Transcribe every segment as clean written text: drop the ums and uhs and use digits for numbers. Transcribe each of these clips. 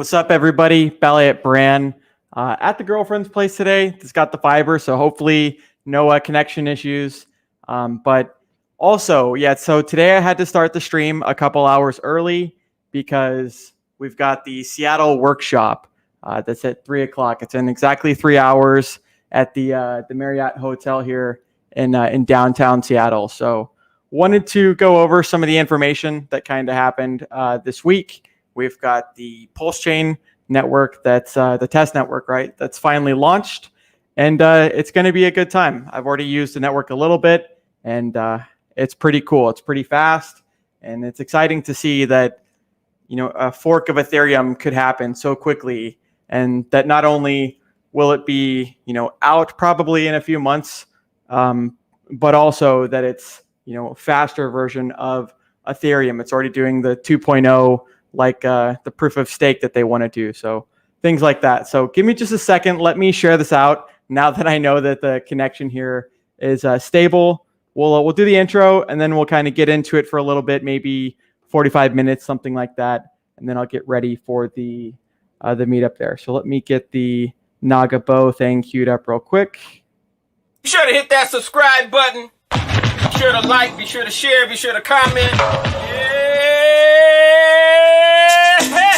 What's up, everybody? Ballet Bran at the girlfriend's place today. It's got the fiber, so hopefully no connection issues. But also, so today I had to start the stream a couple hours early because we've got the Seattle workshop that's at 3 o'clock. It's in exactly 3 hours at the Marriott Hotel here in downtown Seattle. So wanted to go over some of the information that kind of happened this week. We've got the Pulse Chain network, that's the test network, right? That's finally launched, and it's going to be a good time. I've already used the network a little bit, and it's pretty cool. It's pretty fast, and it's exciting to see that, you know, a fork of Ethereum could happen so quickly, and that not only will it be, you know, out probably in a few months, but also that it's, you know, a faster version of Ethereum. It's already doing the 2.0, like the proof of stake that they want to do. So things like that. So give me just a second. Let me share this out now that I know that the connection here is stable. We'll do the intro, and then we'll kind of get into it for a little bit, maybe 45 minutes, something like that. And then I'll get ready for the meetup there. So let me get the Naga Bow thing queued up real quick. Be sure to hit that subscribe button. Be sure to like, be sure to share, be sure to comment. Yeah.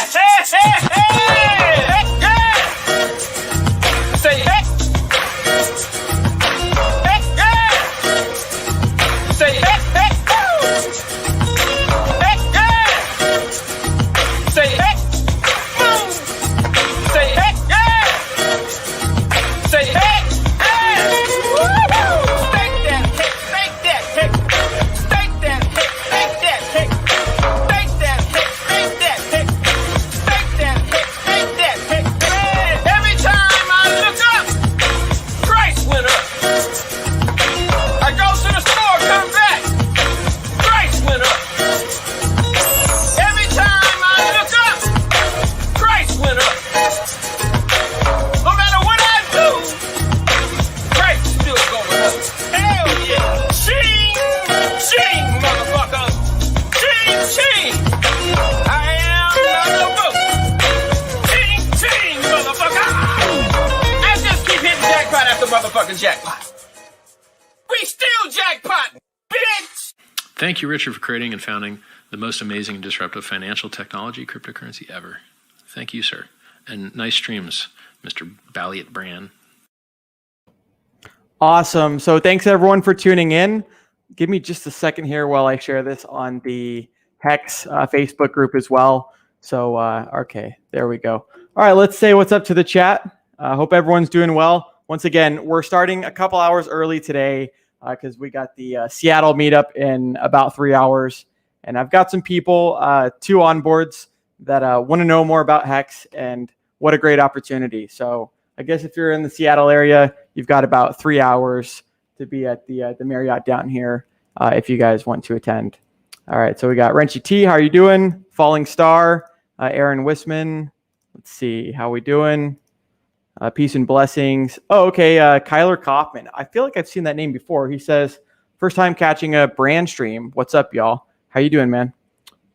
Say hey. Say hey. Say hey. Say hey. Say hey. Motherfucking jackpot. We still jackpot, bitch! Thank you, Richard, for creating and founding the most amazing and disruptive financial technology cryptocurrency ever. Thank you, sir. And nice streams, Mr. Balliot Brand. Awesome. So thanks, everyone, for tuning in. Give me just a second here while I share this on the Hex Facebook group as well. So, okay, there we go. All right, let's say what's up to the chat. Hope everyone's doing well. Once again, we're starting a couple hours early today because we got the Seattle meetup in about 3 hours. And I've got some people, 2 onboards that want to know more about Hex, and what a great opportunity. So I guess if you're in the Seattle area, you've got about 3 hours to be at the Marriott down here if you guys want to attend. All right, so we got Renchi T. How are you doing? Falling Star, Aaron Wisman. Let's see, how we doing? Peace and blessings. Oh, okay. Kyler Kaufman. I feel like I've seen that name before. He says, first time catching a brand stream. What's up, y'all? How you doing, man?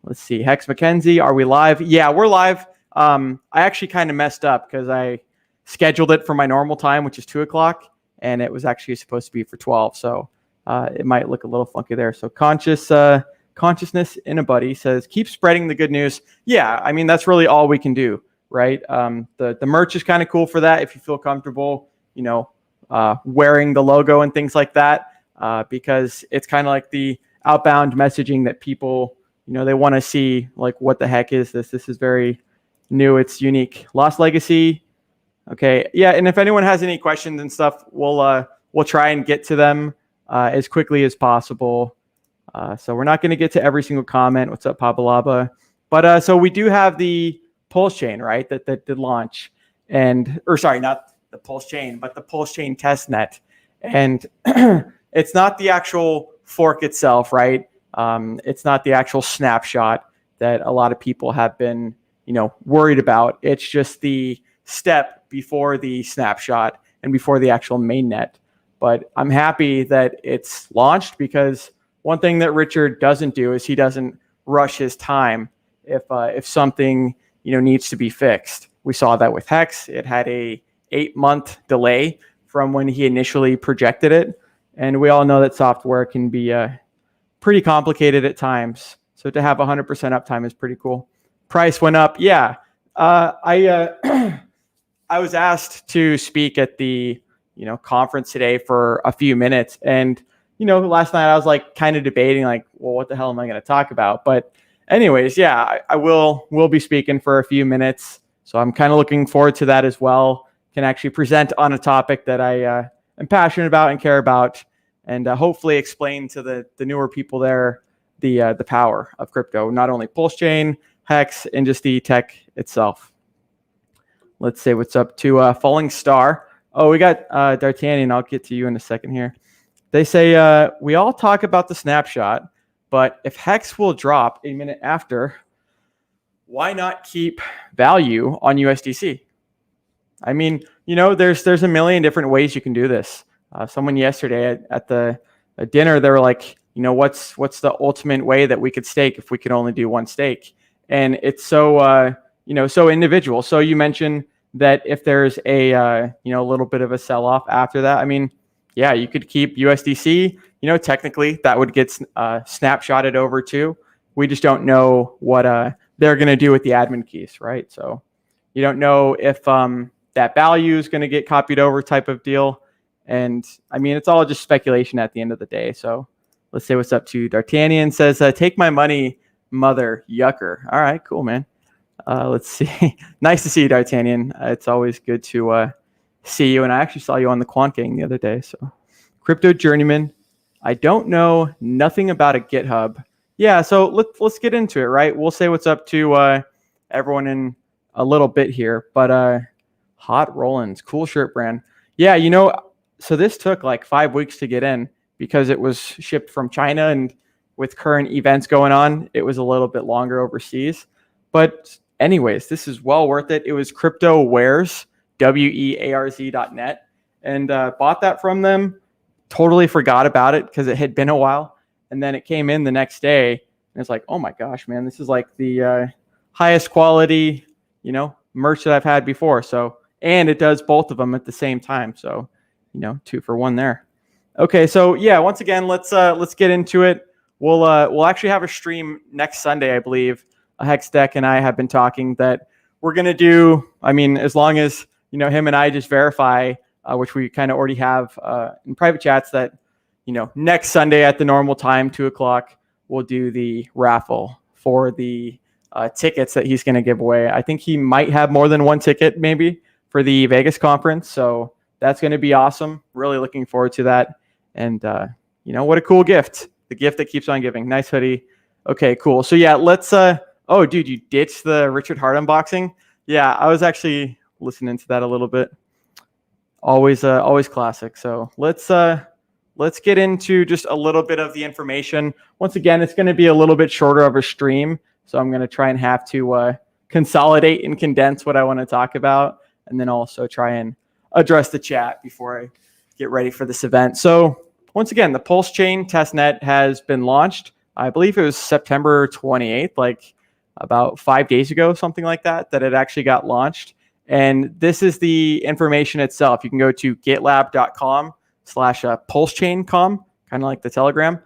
Let's see. Hex McKenzie. Are we live? Yeah, we're live. I actually kind of messed up because I scheduled it for my normal time, which is 2 o'clock, and it was actually supposed to be for 12. So it might look a little funky there. So consciousness in a buddy says, keep spreading the good news. Yeah, I mean, that's really all we can do. Right. The merch is kind of cool for that. If you feel comfortable, you know, wearing the logo and things like that, because it's kind of like the outbound messaging that people, you know, they want to see, like, what the heck is this? This is very new. It's unique. Lost Legacy. Okay. Yeah. And if anyone has any questions and stuff, we'll try and get to them as quickly as possible. So we're not going to get to every single comment. What's up, Pabalaba? But so we do have the Pulse Chain, right? That did launch, sorry, not the Pulse Chain, but the Pulse Chain Testnet. And it's not the actual fork itself, right? It's not the actual snapshot that a lot of people have been, you know, worried about. It's just the step before the snapshot and before the actual mainnet. But I'm happy that it's launched, because one thing that Richard doesn't do is he doesn't rush his time. If something needs to be fixed. We saw that with Hex. It had a 8-month delay from when he initially projected it. And we all know that software can be pretty complicated at times. So to have 100% uptime is pretty cool. Price went up. Yeah. I was asked to speak at the conference today for a few minutes. And last night I was like kind of debating like, well, what the hell am I going to talk about? But anyways, yeah, I will be speaking for a few minutes. So I'm kind of looking forward to that as well. Can actually present on a topic that I am passionate about and care about, and hopefully explain to the newer people there the power of crypto, not only Pulse Chain, Hex, and just the tech itself. Let's say what's up to Falling Star. Oh, we got D'Artagnan. I'll get to you in a second here. They say, we all talk about the snapshot, but if Hex will drop a minute after, why not keep value on USDC? I mean, there's a million different ways you can do this. Someone yesterday at the dinner, they were like, what's the ultimate way that we could stake if we could only do one stake? And it's so, so individual. So you mentioned that if there's a little bit of a sell-off after that, I mean, yeah, you could keep USDC. Technically that would get snapshotted over too. We just don't know what they're going to do with the admin keys, right? So you don't know if that value is going to get copied over type of deal. And I mean, it's all just speculation at the end of the day. So let's say what's up to D'Artagnan. Says, take my money, mother yucker. All right, cool, man. Let's see. Nice to see you, D'Artagnan. It's always good to see you. And I actually saw you on the Quant Gang the other day. So Crypto Journeyman. I don't know nothing about a GitHub. Yeah, so let's get into it, right? We'll say what's up to everyone in a little bit here. But Hot Rollins, cool shirt brand. Yeah, so this took like 5 weeks to get in because it was shipped from China, and with current events going on, it was a little bit longer overseas. But anyways, this is well worth it. It was CryptoWares, wearz.net, and bought that from them. Totally forgot about it because it had been a while. And then it came in the next day, and it's like, oh my gosh, man, this is like the highest quality, merch that I've had before. So, and it does both of them at the same time. So, 2 for 1 there. Okay, so yeah, once again, let's get into it. We'll actually have a stream next Sunday, I believe. Hexdeck and I have been talking that we're gonna do. I mean, as long as him and I just verify, which we kind of already have in private chats, that next Sunday at the normal time, 2:00, we'll do the raffle for the tickets that he's gonna give away. I think he might have more than one ticket, maybe, for the Vegas conference. So that's gonna be awesome. Really looking forward to that. And what a cool gift! The gift that keeps on giving. Nice hoodie. Okay, cool. So yeah, let's. Oh, dude, you ditched the Richard Hart unboxing? Yeah, I was actually listening to that a little bit. Always classic. So let's get into just a little bit of the information. Once again, it's going to be a little bit shorter of a stream, so I'm going to try and have to consolidate and condense what I want to talk about, and then also try and address the chat before I get ready for this event. So once again, the Pulse Chain Testnet has been launched. I believe it was September 28th, like about 5 days ago, something like that it actually got launched. And this is the information itself. You can go to gitlab.com/pulsechain.com, kind of like the Telegram.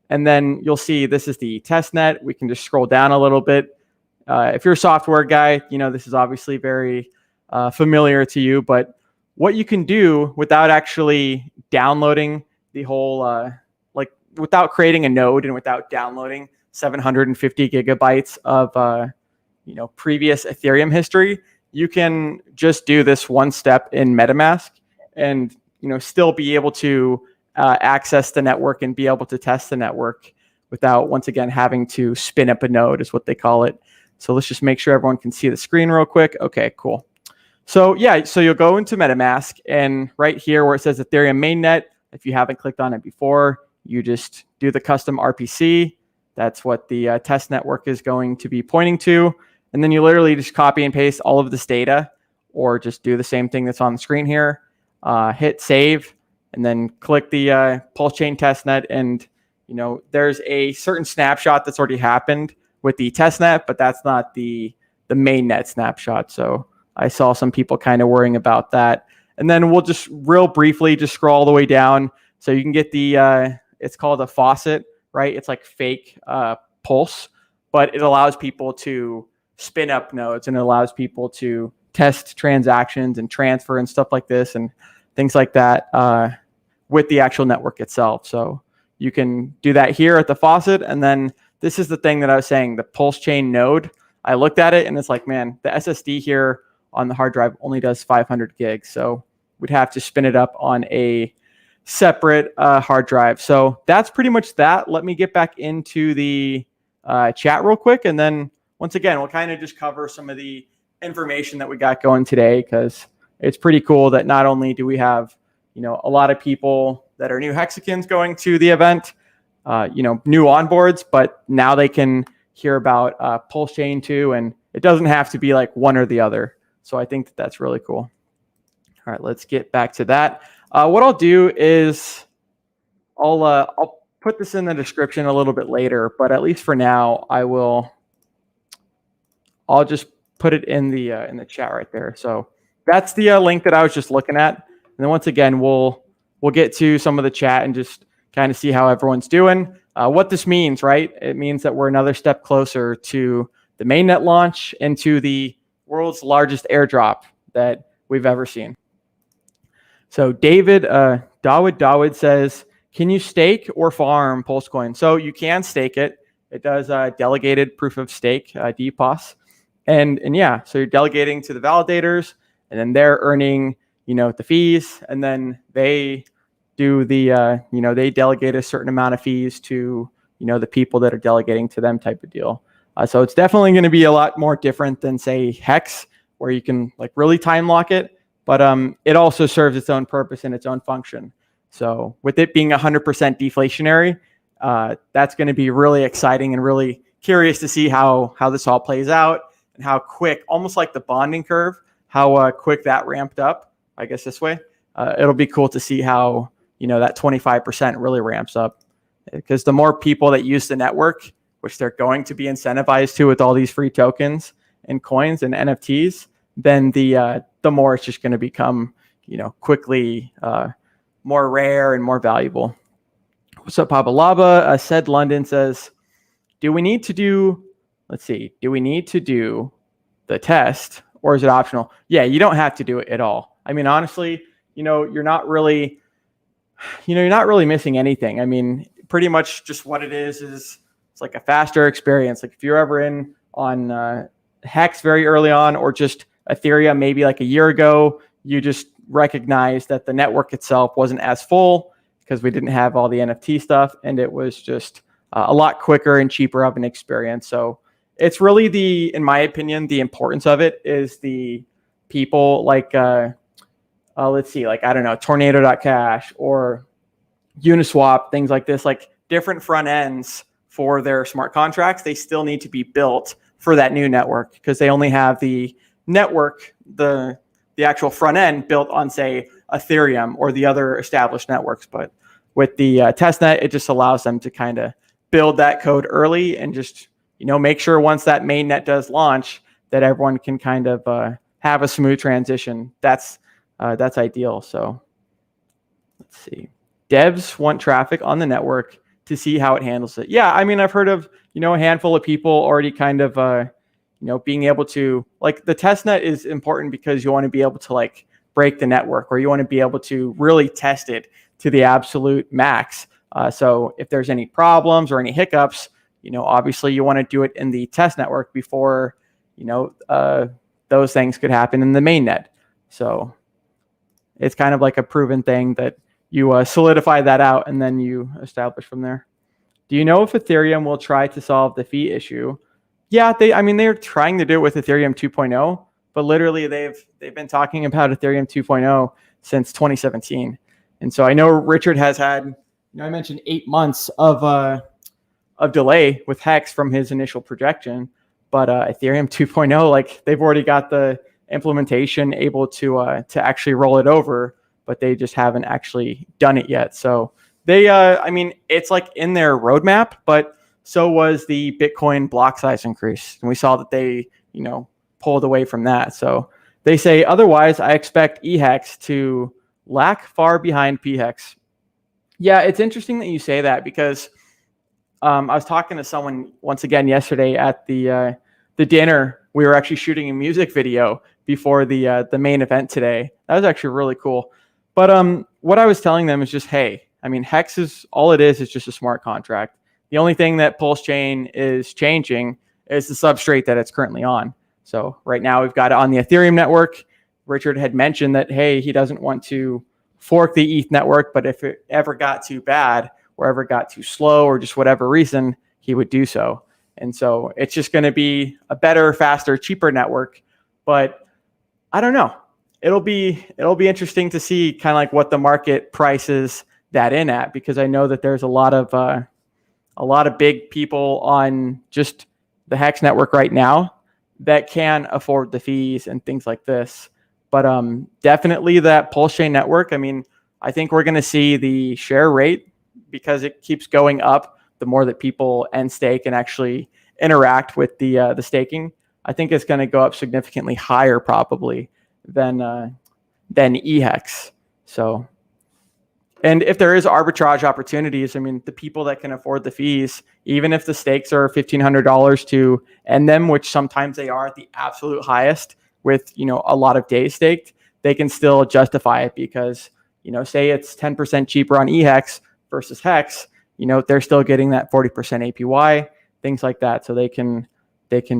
And then you'll see this is the testnet. We can just scroll down a little bit. If you're a software guy, this is obviously very familiar to you. But what you can do without actually downloading the whole, without creating a node and without downloading 750 gigabytes of, previous Ethereum history, you can just do this one step in MetaMask and, still be able to access the network and be able to test the network without, once again, having to spin up a node is what they call it. So let's just make sure everyone can see the screen real quick. Okay, cool. So yeah, so you'll go into MetaMask, and right here where it says Ethereum mainnet, if you haven't clicked on it before, you just do the custom RPC. That's what the test network is going to be pointing to. And then you literally just copy and paste all of this data, or just do the same thing that's on the screen here. Hit save, and then click the Pulse Chain testnet. And there's a certain snapshot that's already happened with the testnet, but that's not the mainnet snapshot. So I saw some people kind of worrying about that. And then we'll just real briefly just scroll all the way down. So you can get the, it's called a faucet, right? It's like fake Pulse, but it allows people to spin up nodes, and it allows people to test transactions and transfer and stuff like this and things like that with the actual network itself. So you can do that here at the faucet. And then this is the thing that I was saying, the Pulse chain node. I looked at it and it's like, man, the SSD here on the hard drive only does 500 gigs. So we'd have to spin it up on a separate hard drive. So that's pretty much that. Let me get back into the chat real quick. And then once again, we'll kind of just cover some of the information that we got going today, because it's pretty cool that not only do we have, a lot of people that are new Hexicans going to the event, new onboards, but now they can hear about Pulse Chain too. And it doesn't have to be like one or the other. So I think that that's really cool. All right, let's get back to that. What I'll do is I'll put this in the description a little bit later, but at least for now, I'll just put it in the chat right there. So that's the link that I was just looking at. And then once again, we'll get to some of the chat and just kind of see how everyone's doing. What this means, right? It means that we're another step closer to the mainnet launch and to the world's largest airdrop that we've ever seen. So David Dawid says, can you stake or farm Pulsecoin? So you can stake it. It does delegated proof of stake, DPoS. And yeah, so you're delegating to the validators, and then they're earning, the fees, and then they do the, they delegate a certain amount of fees to, the people that are delegating to them type of deal. So it's definitely going to be a lot more different than, say, Hex, where you can like really time lock it. But it also serves its own purpose and its own function. So with it being 100% deflationary, that's going to be really exciting and really curious to see how this all plays out and how quick, almost like the bonding curve, how quick that ramped up, I guess this way. It'll be cool to see how, that 25% really ramps up, because the more people that use the network, which they're going to be incentivized to with all these free tokens and coins and NFTs, then the more it's just going to become, quickly more rare and more valuable. What's up, Papa Lava? Said London says, do we need to do the test, or is it optional? Yeah, you don't have to do it at all. I mean, honestly, you're not really missing anything. I mean, pretty much just what it is it's like a faster experience. Like if you're ever in on Hex very early on, or just Ethereum maybe like a year ago, you just recognize that the network itself wasn't as full because we didn't have all the NFT stuff, and it was just a lot quicker and cheaper of an experience. So it's really in my opinion, the importance of it is the people like, let's see, like, I don't know, Tornado.cash or Uniswap, things like this, like different front ends for their smart contracts. They still need to be built for that new network, because they only have the network, the actual front end built on, say, Ethereum or the other established networks. But with the testnet, it just allows them to kind of build that code early and just, make sure once that mainnet does launch that everyone can kind of have a smooth transition. That's ideal. So let's see. Devs want traffic on the network to see how it handles it. Yeah, I mean, I've heard of, a handful of people already kind of, being able to, like, the testnet is important because you want to be able to like break the network, or you want to be able to really test it to the absolute max. So if there's any problems or any hiccups, obviously you want to do it in the test network before, those things could happen in the mainnet. So it's kind of like a proven thing that you solidify that out and then you establish from there. Do you know if Ethereum will try to solve the fee issue? Yeah, they're trying to do it with Ethereum 2.0, but literally they've been talking about Ethereum 2.0 since 2017. And so I know Richard has had, I mentioned 8 months of delay with Hex from his initial projection, but Ethereum 2.0, like, they've already got the implementation able to actually roll it over, but they just haven't actually done it yet. So they, it's like in their roadmap, but so was the Bitcoin block size increase. And we saw that they, pulled away from that. So they say, otherwise, I expect EHEX to lag far behind PHEX. Yeah, it's interesting that you say that because I was talking to someone once again yesterday at the dinner. We were actually shooting a music video before the main event today. That was actually really cool. But what I was telling them is just, hey, I mean, Hex is all it is just a smart contract. The only thing that Pulse Chain is changing is the substrate that it's currently on. So right now we've got it on the Ethereum network. Richard had mentioned that, hey, he doesn't want to fork the ETH network, but if it ever got too bad or ever got too slow or just whatever reason, he would do so. And so it's just going to be a better, faster, cheaper network. But I don't know. It'll be interesting to see kind of like what the market prices that in at, because I know that there's a lot of big people on just the Hex network right now that can afford the fees and things like this. But definitely that Pulse Chain network, I mean, I think we're going to see the share rate, because it keeps going up the more that people end stake and actually interact with the staking. I think it's going to go up significantly higher probably than EHEX. So, and if there is arbitrage opportunities, I mean, the people that can afford the fees, even if the stakes are $1,500 to end them, which sometimes they are at the absolute highest with, a lot of days staked, they can still justify it because, say it's 10% cheaper on EHEX versus Hex, they're still getting that 40% APY, things like that. So they can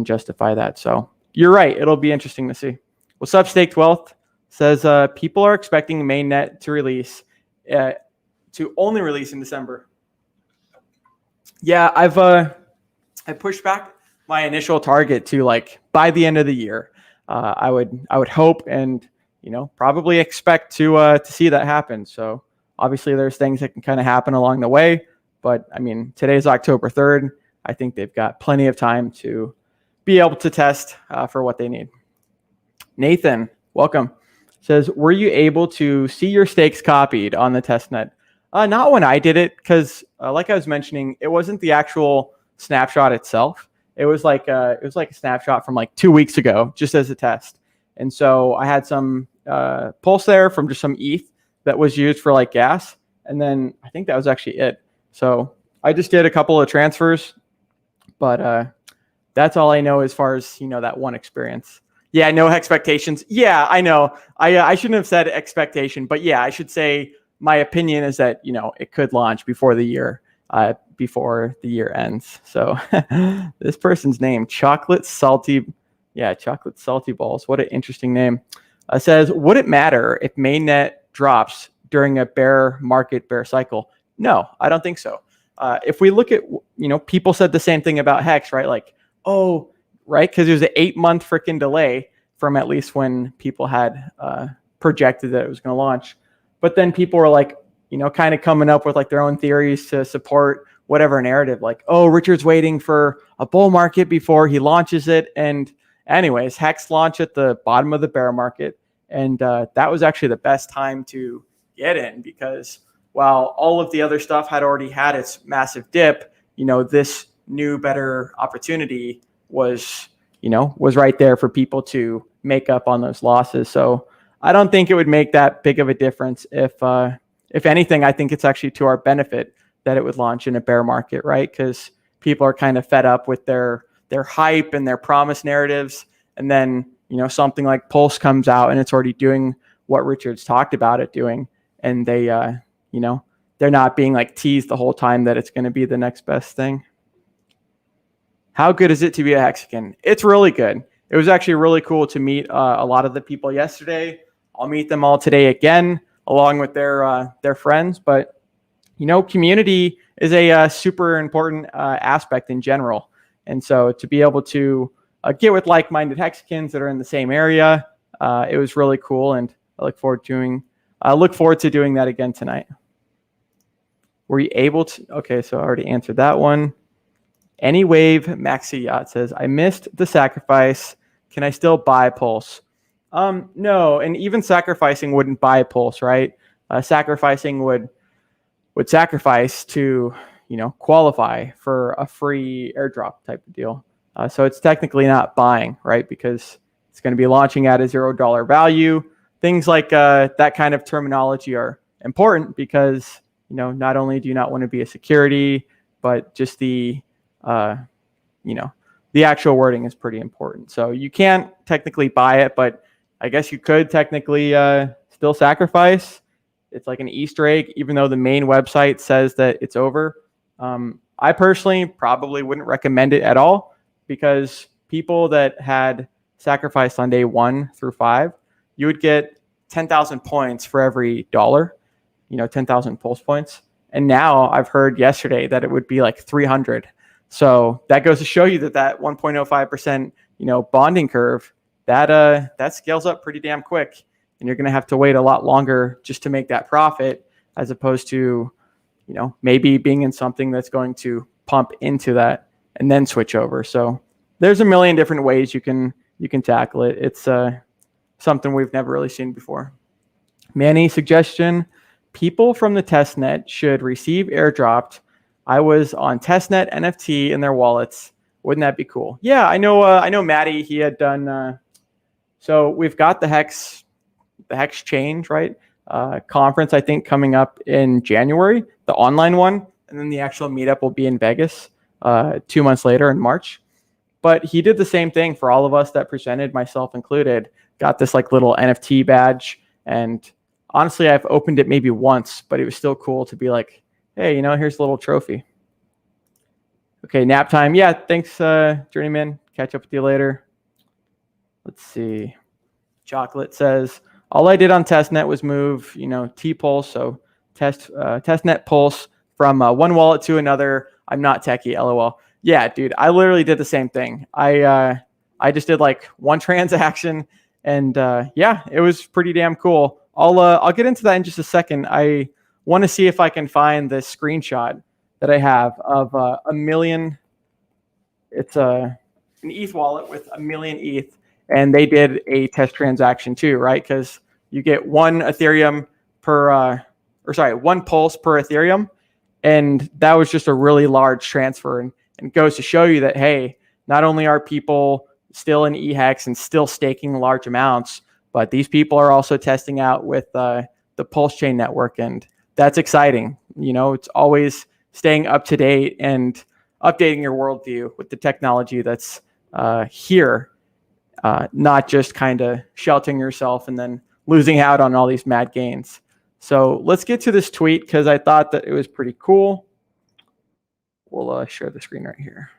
justify that. So you're right. It'll be interesting to see. What's up, Staked Wealth? Says people are expecting mainnet to release, to only release in December. Yeah, I pushed back my initial target to like by the end of the year. I would hope and probably expect to see that happen. So obviously there's things that can kind of happen along the way, but I mean today's October 3rd. I think they've got plenty of time to be able to test for what they need. Nathan, welcome. Says, were you able to see your stakes copied on the testnet? Not when I did it, because like I was mentioning, it wasn't the actual snapshot itself. It was like a snapshot from like 2 weeks ago, just as a test. And so I had some pulse there from just some ETH that was used for like gas, and then I think that was actually it. So I just did a couple of transfers, but that's all I know as far as that one experience. Yeah, no expectations. Yeah, I know. I shouldn't have said expectation, but yeah, I should say my opinion is that it could launch before the year ends. So this person's name, Chocolate Salty Balls. What an interesting name. Says, would it matter if mainnet drops during a bear cycle? No, I don't think so. If we look at people said the same thing about Hex, right? Like, oh, right, because there's an 8-month freaking delay from at least when people had projected that it was going to launch. But then people were like, kind of coming up with like their own theories to support whatever narrative. Like, oh, Richard's waiting for a bull market before he launches it. And anyways, Hex launched at the bottom of the bear market. And that was actually the best time to get in, because while all of the other stuff had already had its massive dip, this new, better opportunity was right there for people to make up on those losses. So I don't think it would make that big of a difference. If anything, I think it's actually to our benefit that it would launch in a bear market, right? Because people are kind of fed up with their hype and their promise narratives. And then, something like Pulse comes out and it's already doing what Richard's talked about it doing. And they, they're not being like teased the whole time that it's going to be the next best thing. How good is it to be a Hexican? It's really good. It was actually really cool to meet a lot of the people yesterday. I'll meet them all today again, along with their friends. But community is a super important aspect in general. And so to be able to get with like-minded Hexicans that are in the same area, it was really cool. And I look forward to doing that again tonight. Were you able to? Okay, so I already answered that one. Any Wave Maxi Yacht says, I missed the sacrifice. Can I still buy Pulse? No, and even sacrificing wouldn't buy Pulse, right? Sacrificing would sacrifice to, qualify for a free airdrop type of deal. So it's technically not buying, right? Because It's going to be launching at a $0 value. Things like that kind of terminology are important because, not only do you not want to be a security, but just the actual wording is pretty important. So you can't technically buy it, but I guess you could technically still sacrifice. It's like an Easter egg, even though the main website says that it's over. I personally probably wouldn't recommend it at all because people that had sacrificed on day 1 through 5, you would get 10,000 points for every dollar, 10,000 pulse points. And now I've heard yesterday that it would be like 300. So that goes to show you that 1.05%, bonding curve, that scales up pretty damn quick. And you're going to have to wait a lot longer just to make that profit, as opposed to, maybe being in something that's going to pump into that and then switch over. So there's a million different ways you can tackle it. It's something we've never really seen before. Manny suggestion: people from the Testnet should receive airdropped. I was on Testnet NFT in their wallets. Wouldn't that be cool? Yeah, I know Maddie, he had done, so we've got the Hex Change, right? Conference, I think, coming up in January, the online one. And then the actual meetup will be in Vegas 2 months later in March. But he did the same thing for all of us that presented, myself included. Got this like little NFT badge. And honestly, I've opened it maybe once, but it was still cool to be like, hey, here's a little trophy. Okay, nap time. Yeah, thanks, Journeyman. Catch up with you later. Let's see. Chocolate says, all I did on Testnet was move, T-Pulse, so Testnet Pulse from one wallet to another. I'm not techie, LOL. Yeah, dude, I literally did the same thing. I just did like one transaction, and yeah, it was pretty damn cool. I'll get into that in just a second. I want to see if I can find this screenshot that I have of a million. It's an ETH wallet with a million ETH, and they did a test transaction too, right? Because you get one Ethereum one pulse per Ethereum, and that was just a really large transfer, and it goes to show you that, hey, not only are people still in eHex and still staking large amounts, but these people are also testing out with the Pulse Chain network, and that's exciting. It's always staying up to date and updating your worldview with the technology that's here, not just kind of sheltering yourself and then losing out on all these mad gains. So let's get to this tweet because I thought that it was pretty cool. We'll share the screen right here.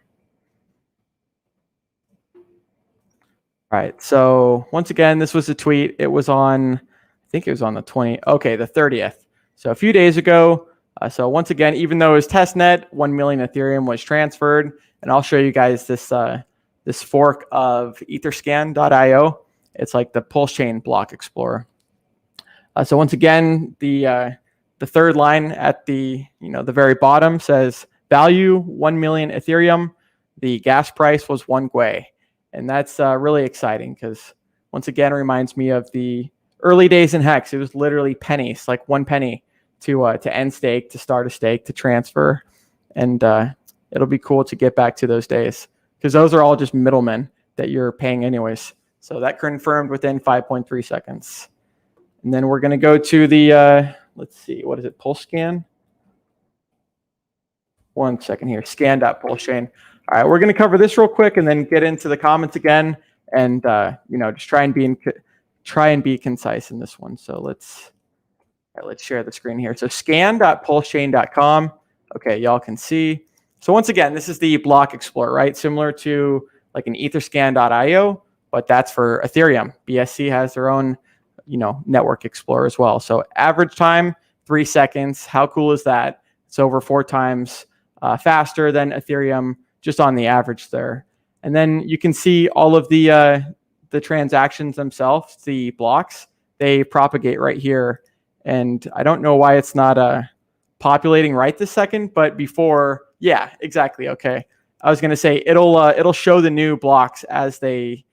All right. So once again, this was a tweet. It was on, I think it was on the 30th. So a few days ago. So once again, even though it was testnet, 1 million Ethereum was transferred. And I'll show you guys this this fork of Etherscan.io. It's like the Pulse Chain block explorer. So once again, the third line at the the very bottom says value 1 million Ethereum. The gas price was 1 Gwei, and that's really exciting because once again reminds me of the early days in Hex. It was literally pennies, like 1 penny to end stake, to start a stake, to transfer, and it'll be cool to get back to those days because those are all just middlemen that you're paying anyways. So that confirmed within 5.3 seconds. And then we're going to go to the, let's see, what is it, Pulse Scan? 1 second here, scan.pulsechain. All right, we're going to cover this real quick and then get into the comments again and, just try and be concise in this one. So let's share the screen here. So scan.pulsechain.com. Okay, y'all can see. So once again, this is the block explorer, right? Similar to like an etherscan.io, but that's for Ethereum. BSC has their own network explorer as well. So average time 3 seconds. How cool is that? It's over 4 times faster than Ethereum, just on the average there. And then you can see all of the transactions themselves, the blocks, they propagate right here. And I don't know why it's not populating right this second, but before, yeah, exactly. Okay, I was gonna say it'll show the new blocks as they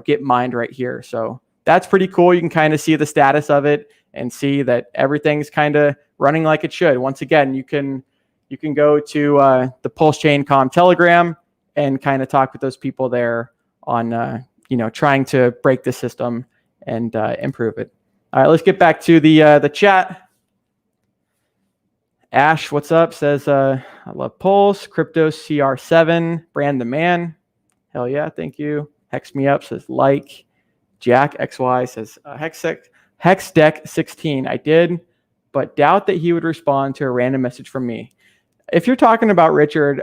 get mined right here. So that's pretty cool. You can kind of see the status of it and see that everything's kind of running like it should. Once again, you can go to the Pulse Chain Com Telegram and kind of talk with those people there on trying to break the system and improve it. All right, let's get back to the chat. Ash, what's up? Says, I love Pulse, Crypto CR7, Brand the Man. Hell yeah, thank you. Hex me up says like. Jack XY says Hex Deck 16. I did, but doubt that he would respond to a random message from me. If you're talking about Richard,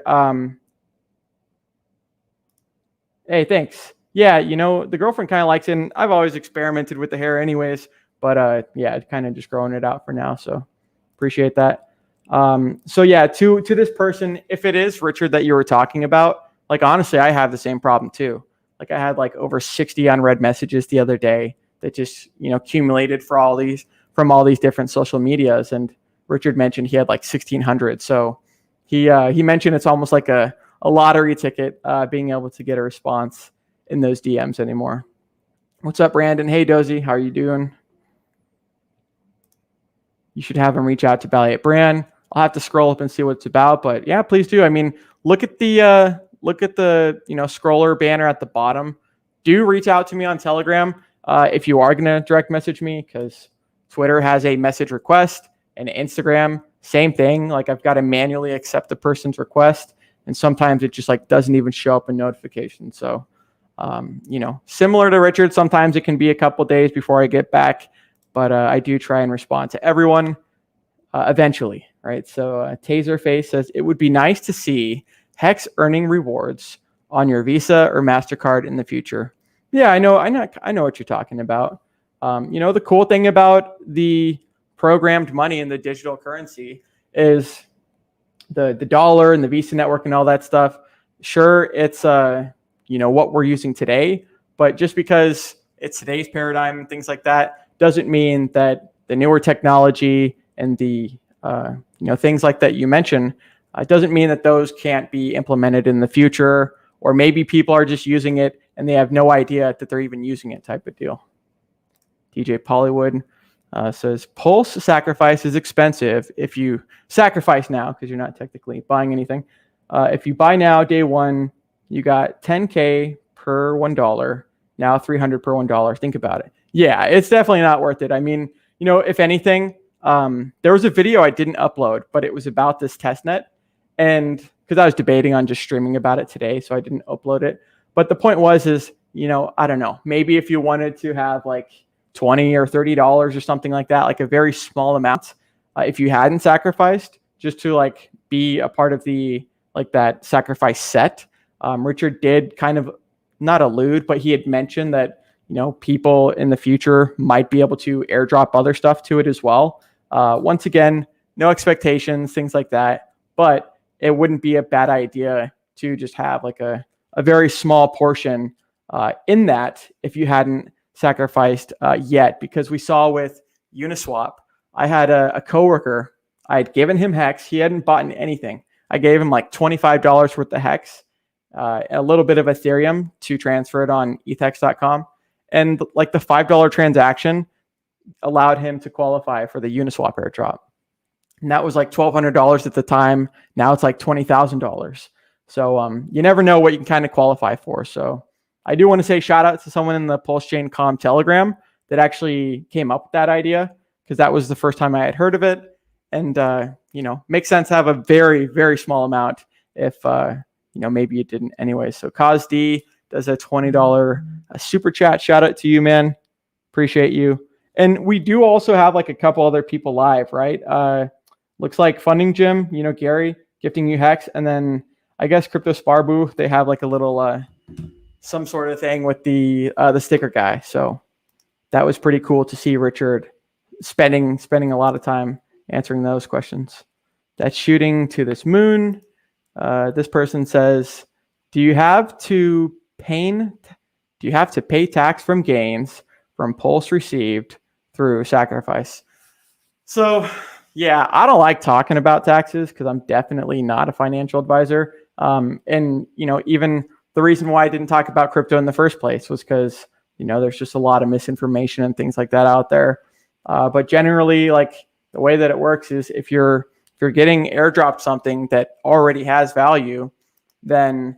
hey, thanks. Yeah, the girlfriend kind of likes it. And I've always experimented with the hair anyways, but yeah, kind of just growing it out for now. So appreciate that. So yeah, to this person, if it is Richard that you were talking about, like honestly, I have the same problem too. Like I had like over 60 unread messages the other day that just, accumulated from all these different social medias. And Richard mentioned he had like 1,600. So he mentioned it's almost like a lottery ticket, being able to get a response in those DMs anymore. What's up, Brandon? Hey, Dozy, how are you doing? You should have him reach out to Balliet Brand. I'll have to scroll up and see what it's about, but yeah, please do. I mean, look at the scroller banner at the bottom. Do reach out to me on Telegram if you are going to direct message me, because Twitter has a message request and Instagram, same thing. Like I've got to manually accept the person's request, and sometimes it just like doesn't even show up in notifications. So, similar to Richard, sometimes it can be a couple days before I get back, but I do try and respond to everyone eventually, right? So Taserface says it would be nice to see Hex earning rewards on your Visa or MasterCard in the future. Yeah, I know what you're talking about. The cool thing about the programmed money and the digital currency is the dollar and the Visa network and all that stuff. Sure, it's what we're using today, but just because it's today's paradigm and things like that doesn't mean that the newer technology and the things like that you mentioned, it doesn't mean that those can't be implemented in the future, or maybe people are just using it and they have no idea that they're even using it, type of deal. DJ Pollywood says, Pulse sacrifice is expensive if you sacrifice now, because you're not technically buying anything. If you buy now, day one, you got 10K per $1. Now 300 per $1. Think about it. Yeah, it's definitely not worth it. I mean, if anything, there was a video I didn't upload, but it was about this testnet. And because I was debating on just streaming about it today, so I didn't upload it. But the point is, I don't know, maybe if you wanted to have like $20 or $30 or something like that, like a very small amount, if you hadn't sacrificed, just to like be a part of the like that sacrifice set. Richard did kind of not allude, but he had mentioned that people in the future might be able to airdrop other stuff to it as well. Once again, no expectations, things like that, but it wouldn't be a bad idea to just have like a very small portion in that if you hadn't sacrificed yet, because we saw with Uniswap, I had a coworker, I had given him Hex, he hadn't bought anything. I gave him like $25 worth of Hex, a little bit of Ethereum to transfer it on ethex.com. And like the $5 transaction allowed him to qualify for the Uniswap airdrop. And that was like $1,200 at the time. Now it's like $20,000. So you never know what you can kind of qualify for. So I do want to say shout out to someone in the Pulse Chain Com Telegram that actually came up with that idea, because that was the first time I had heard of it. And, makes sense to have a very, very small amount if, maybe you didn't anyway. So Cause D does a $20 super chat. Shout out to you, man. Appreciate you. And we do also have like a couple other people live, right? Looks like Funding Gym, Gary gifting you Hex. And then I guess Crypto Sparbu, they have like a little, some sort of thing with the sticker guy. So that was pretty cool to see Richard spending a lot of time answering those questions. That's shooting to this moon. This person says, do you have to pay tax from gains from Pulse received through sacrifice? So yeah, I don't like talking about taxes because I'm definitely not a financial advisor. And even the reason why I didn't talk about crypto in the first place was because there's just a lot of misinformation and things like that out there. But generally, like the way that it works is if you're getting airdropped something that already has value, then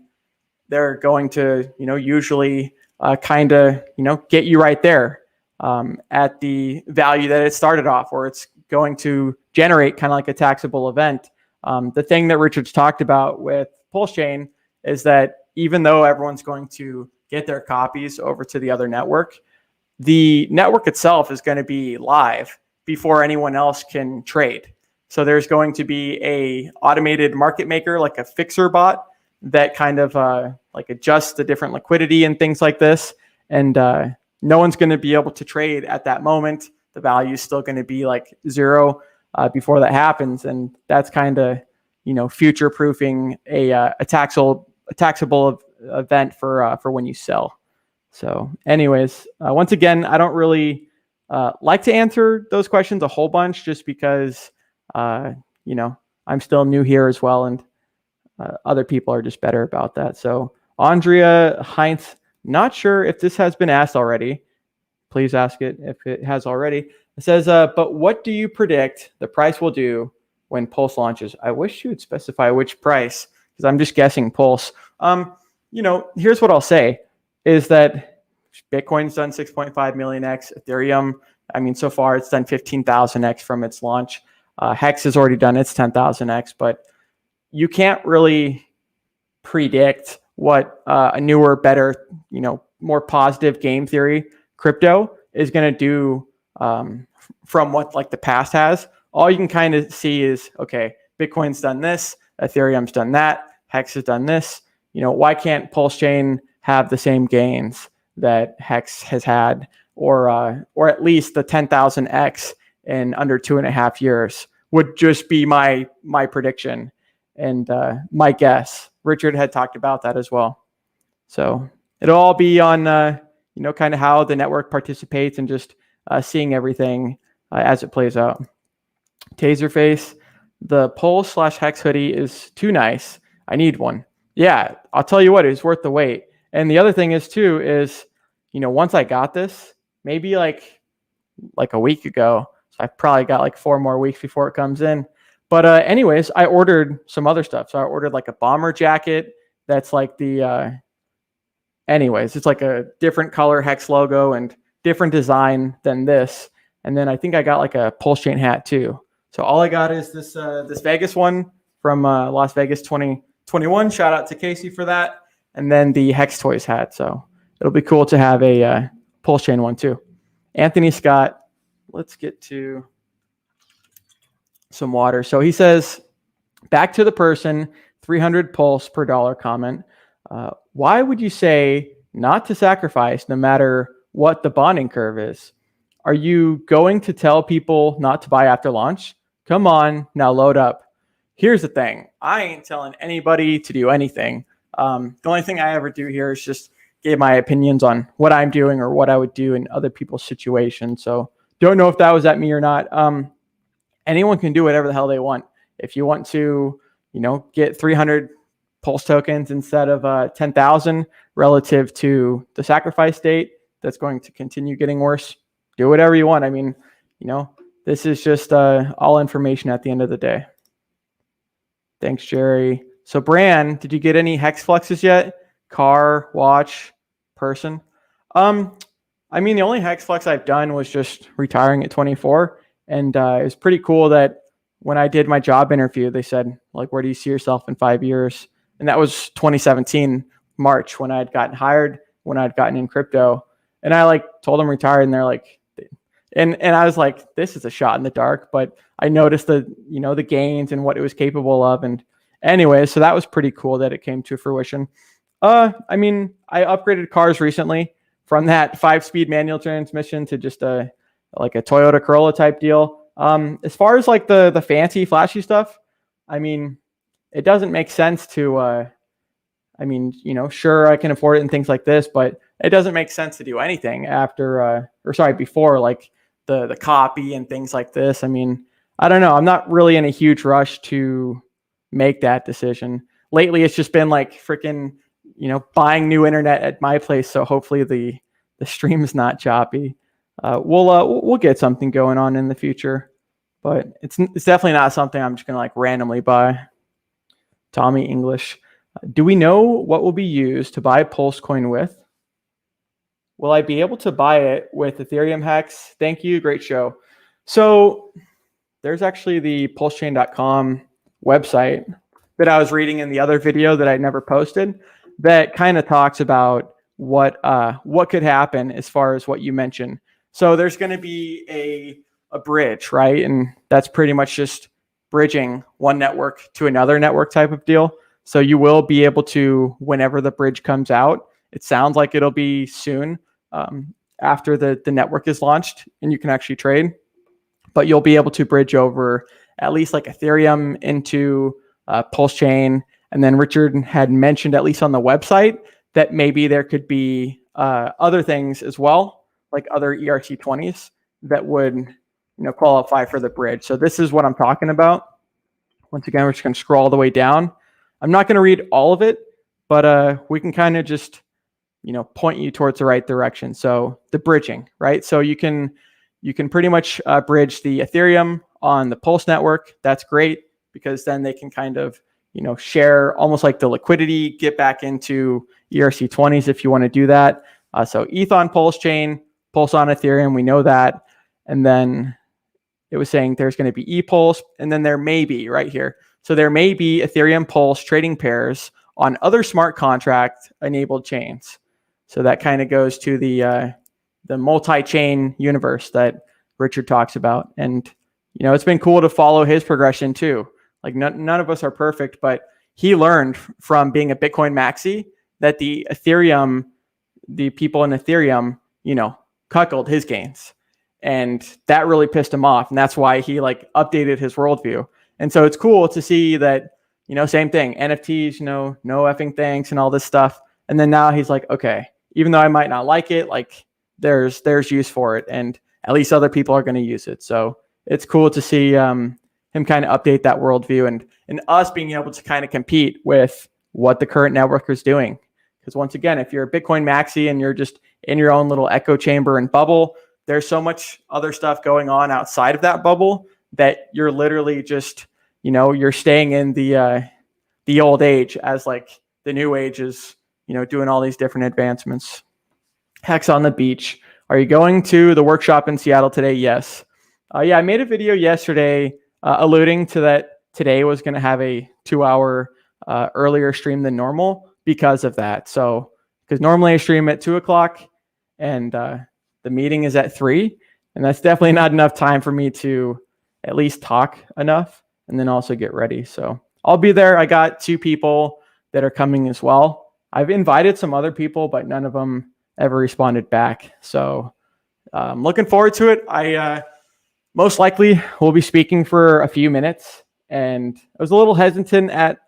they're going to usually kind of, get you right there at the value that it started off, or it's going to generate kind of like a taxable event. The thing that Richard's talked about with Pulse Chain is that even though everyone's going to get their copies over to the other network, the network itself is going to be live before anyone else can trade. So there's going to be a automated market maker, like a fixer bot, that kind of like adjusts the different liquidity and things like this. And no one's going to be able to trade at that moment. The value is still going to be like zero before that happens. And that's kind of, future proofing a taxable event for when you sell. So anyways, once again, I don't really like to answer those questions a whole bunch, just because, I'm still new here as well. And other people are just better about that. So Andrea Heinz, not sure if this has been asked already. Please ask it if it has already. It says, but what do you predict the price will do when Pulse launches? I wish you would specify which price, because I'm just guessing Pulse. Here's what I'll say is that Bitcoin's done 6.5 million X. Ethereum, so far it's done 15,000 X from its launch. Hex has already done its 10,000 X, but you can't really predict what a newer, better, more positive game theory crypto is going to do from what like the past has. All you can kind of see is, okay, Bitcoin's done this, Ethereum's done that, Hex has done this. Why can't Pulse Chain have the same gains that Hex has had, or at least the 10,000 X in under 2.5 years would just be my prediction and my guess. Richard had talked about that as well. So it'll all be on, kind of how the network participates and just seeing everything as it plays out. Taserface, the Pulse/Hex hoodie is too nice. I need one. Yeah, I'll tell you what, it's worth the wait. And the other thing is too, is, once I got this, maybe like a week ago, so I probably got like 4 more weeks before it comes in. But anyways, I ordered some other stuff. So I ordered like a bomber jacket that's like the, it's like a different color Hex logo and different design than this. And then I think I got like a Pulse Chain hat too. So all I got is this Vegas one from Las Vegas 2021. Shout out to Casey for that. And then the Hex Toys hat. So it'll be cool to have a Pulse Chain one too. Anthony Scott, let's get to some water. So he says, back to the person, 300 pulse per dollar comment. Why would you say not to sacrifice no matter what the bonding curve is? Are you going to tell people not to buy after launch? Come on, now load up. Here's the thing. I ain't telling anybody to do anything. The only thing I ever do here is just give my opinions on what I'm doing or what I would do in other people's situations. So don't know if that was at me or not. Anyone can do whatever the hell they want. If you want to, get 300 Pulse tokens instead of 10,000 relative to the sacrifice date, that's going to continue getting worse. Do whatever you want. This is just all information at the end of the day. Thanks, Jerry. So, Bran, did you get any Hex fluxes yet? Car, watch, person? The only Hex flex I've done was just retiring at 24. And it was pretty cool that when I did my job interview, they said, like, where do you see yourself in 5 years? And that was 2017, March, when I had gotten hired, when I'd gotten in crypto. And I told them retired, and they're like, and I was like, this is a shot in the dark, but I noticed the gains and what it was capable of. And anyway, so that was pretty cool that it came to fruition. I upgraded cars recently from that 5-speed manual transmission to just a Toyota Corolla type deal. As far as the fancy flashy stuff, it doesn't make sense to, sure, I can afford it and things like this, but it doesn't make sense to do anything before the copy and things like this. I don't know. I'm not really in a huge rush to make that decision. Lately, it's just been freaking, buying new internet at my place. So hopefully the stream is not choppy. We'll get something going on in the future, but it's definitely not something I'm just gonna randomly buy. Tommy English, do we know what will be used to buy Pulse coin with? will I be able to buy it with Ethereum Hex? Thank you. Great show. So there's actually the pulsechain.com website that I was reading in the other video that I never posted that kind of talks about what could happen as far as what you mentioned. So there's going to be a bridge, right? And that's pretty much just bridging one network to another network type of deal. So you will be able to, whenever the bridge comes out, it sounds like it'll be soon after the network is launched and you can actually trade. But you'll be able to bridge over at least like Ethereum into Pulse Chain. And then Richard had mentioned, at least on the website, that maybe there could be other things as well, like other ERC20s that would qualify for the bridge. So this is what I'm talking about. Once again, we're just going to scroll all the way down. I'm not going to read all of it, but we can kind of just point you towards the right direction. So the bridging, right? So you can pretty much bridge the Ethereum on the Pulse network. That's great because then they can kind of share almost like the liquidity, get back into ERC20s if you want to do that. So ETH on Pulse chain, Pulse on Ethereum, we know that. And then it was saying there's going to be ePulse, and then there may be right here. So there may be Ethereum Pulse trading pairs on other smart contract enabled chains. So that kind of goes to the multi-chain universe that Richard talks about. And, it's been cool to follow his progression too. Like none of us are perfect, but he learned from being a Bitcoin maxi that the people in Ethereum, cuckolded his gains. And that really pissed him off. And that's why he updated his worldview. And so it's cool to see that, same thing, NFTs, no effing thanks and all this stuff. And then now he's like, okay, even though I might not like it, there's use for it. And at least other people are going to use it. So it's cool to see him kind of update that worldview and us being able to kind of compete with what the current network is doing. Because once again, if you're a Bitcoin maxi and you're just in your own little echo chamber and bubble, there's so much other stuff going on outside of that bubble that you're literally just, you're staying in the old age as the new age is, doing all these different advancements. Hex on the beach. Are you going to the workshop in Seattle today? Yes. Yeah, I made a video yesterday alluding to that today was going to have a 2-hour earlier stream than normal because of that. So, because normally I stream at 2:00 and the meeting is at 3, and that's definitely not enough time for me to at least talk enough and then also get ready. So I'll be there. I got 2 people that are coming as well. I've invited some other people, but none of them ever responded back. So I'm looking forward to it. I most likely will be speaking for a few minutes, and I was a little hesitant at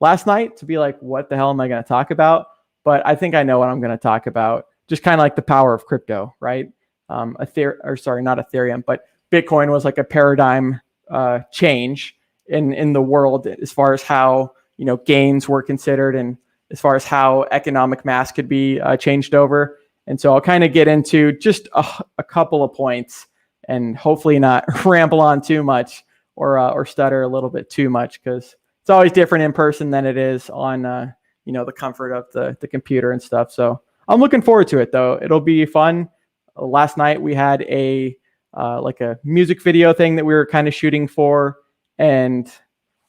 last night to be like, what the hell am I going to talk about? But I think I know what I'm going to talk about. Just kind of like the power of crypto, right? Not Ethereum, but Bitcoin was like a paradigm change in the world as far as how gains were considered and as far as how economic mass could be changed over. And so I'll kind of get into just a couple of points and hopefully not ramble on too much or stutter a little bit too much, because it's always different in person than it is on the comfort of the computer and stuff. So I'm looking forward to it though. It'll be fun. Last night we had a music video thing that we were kind of shooting for, and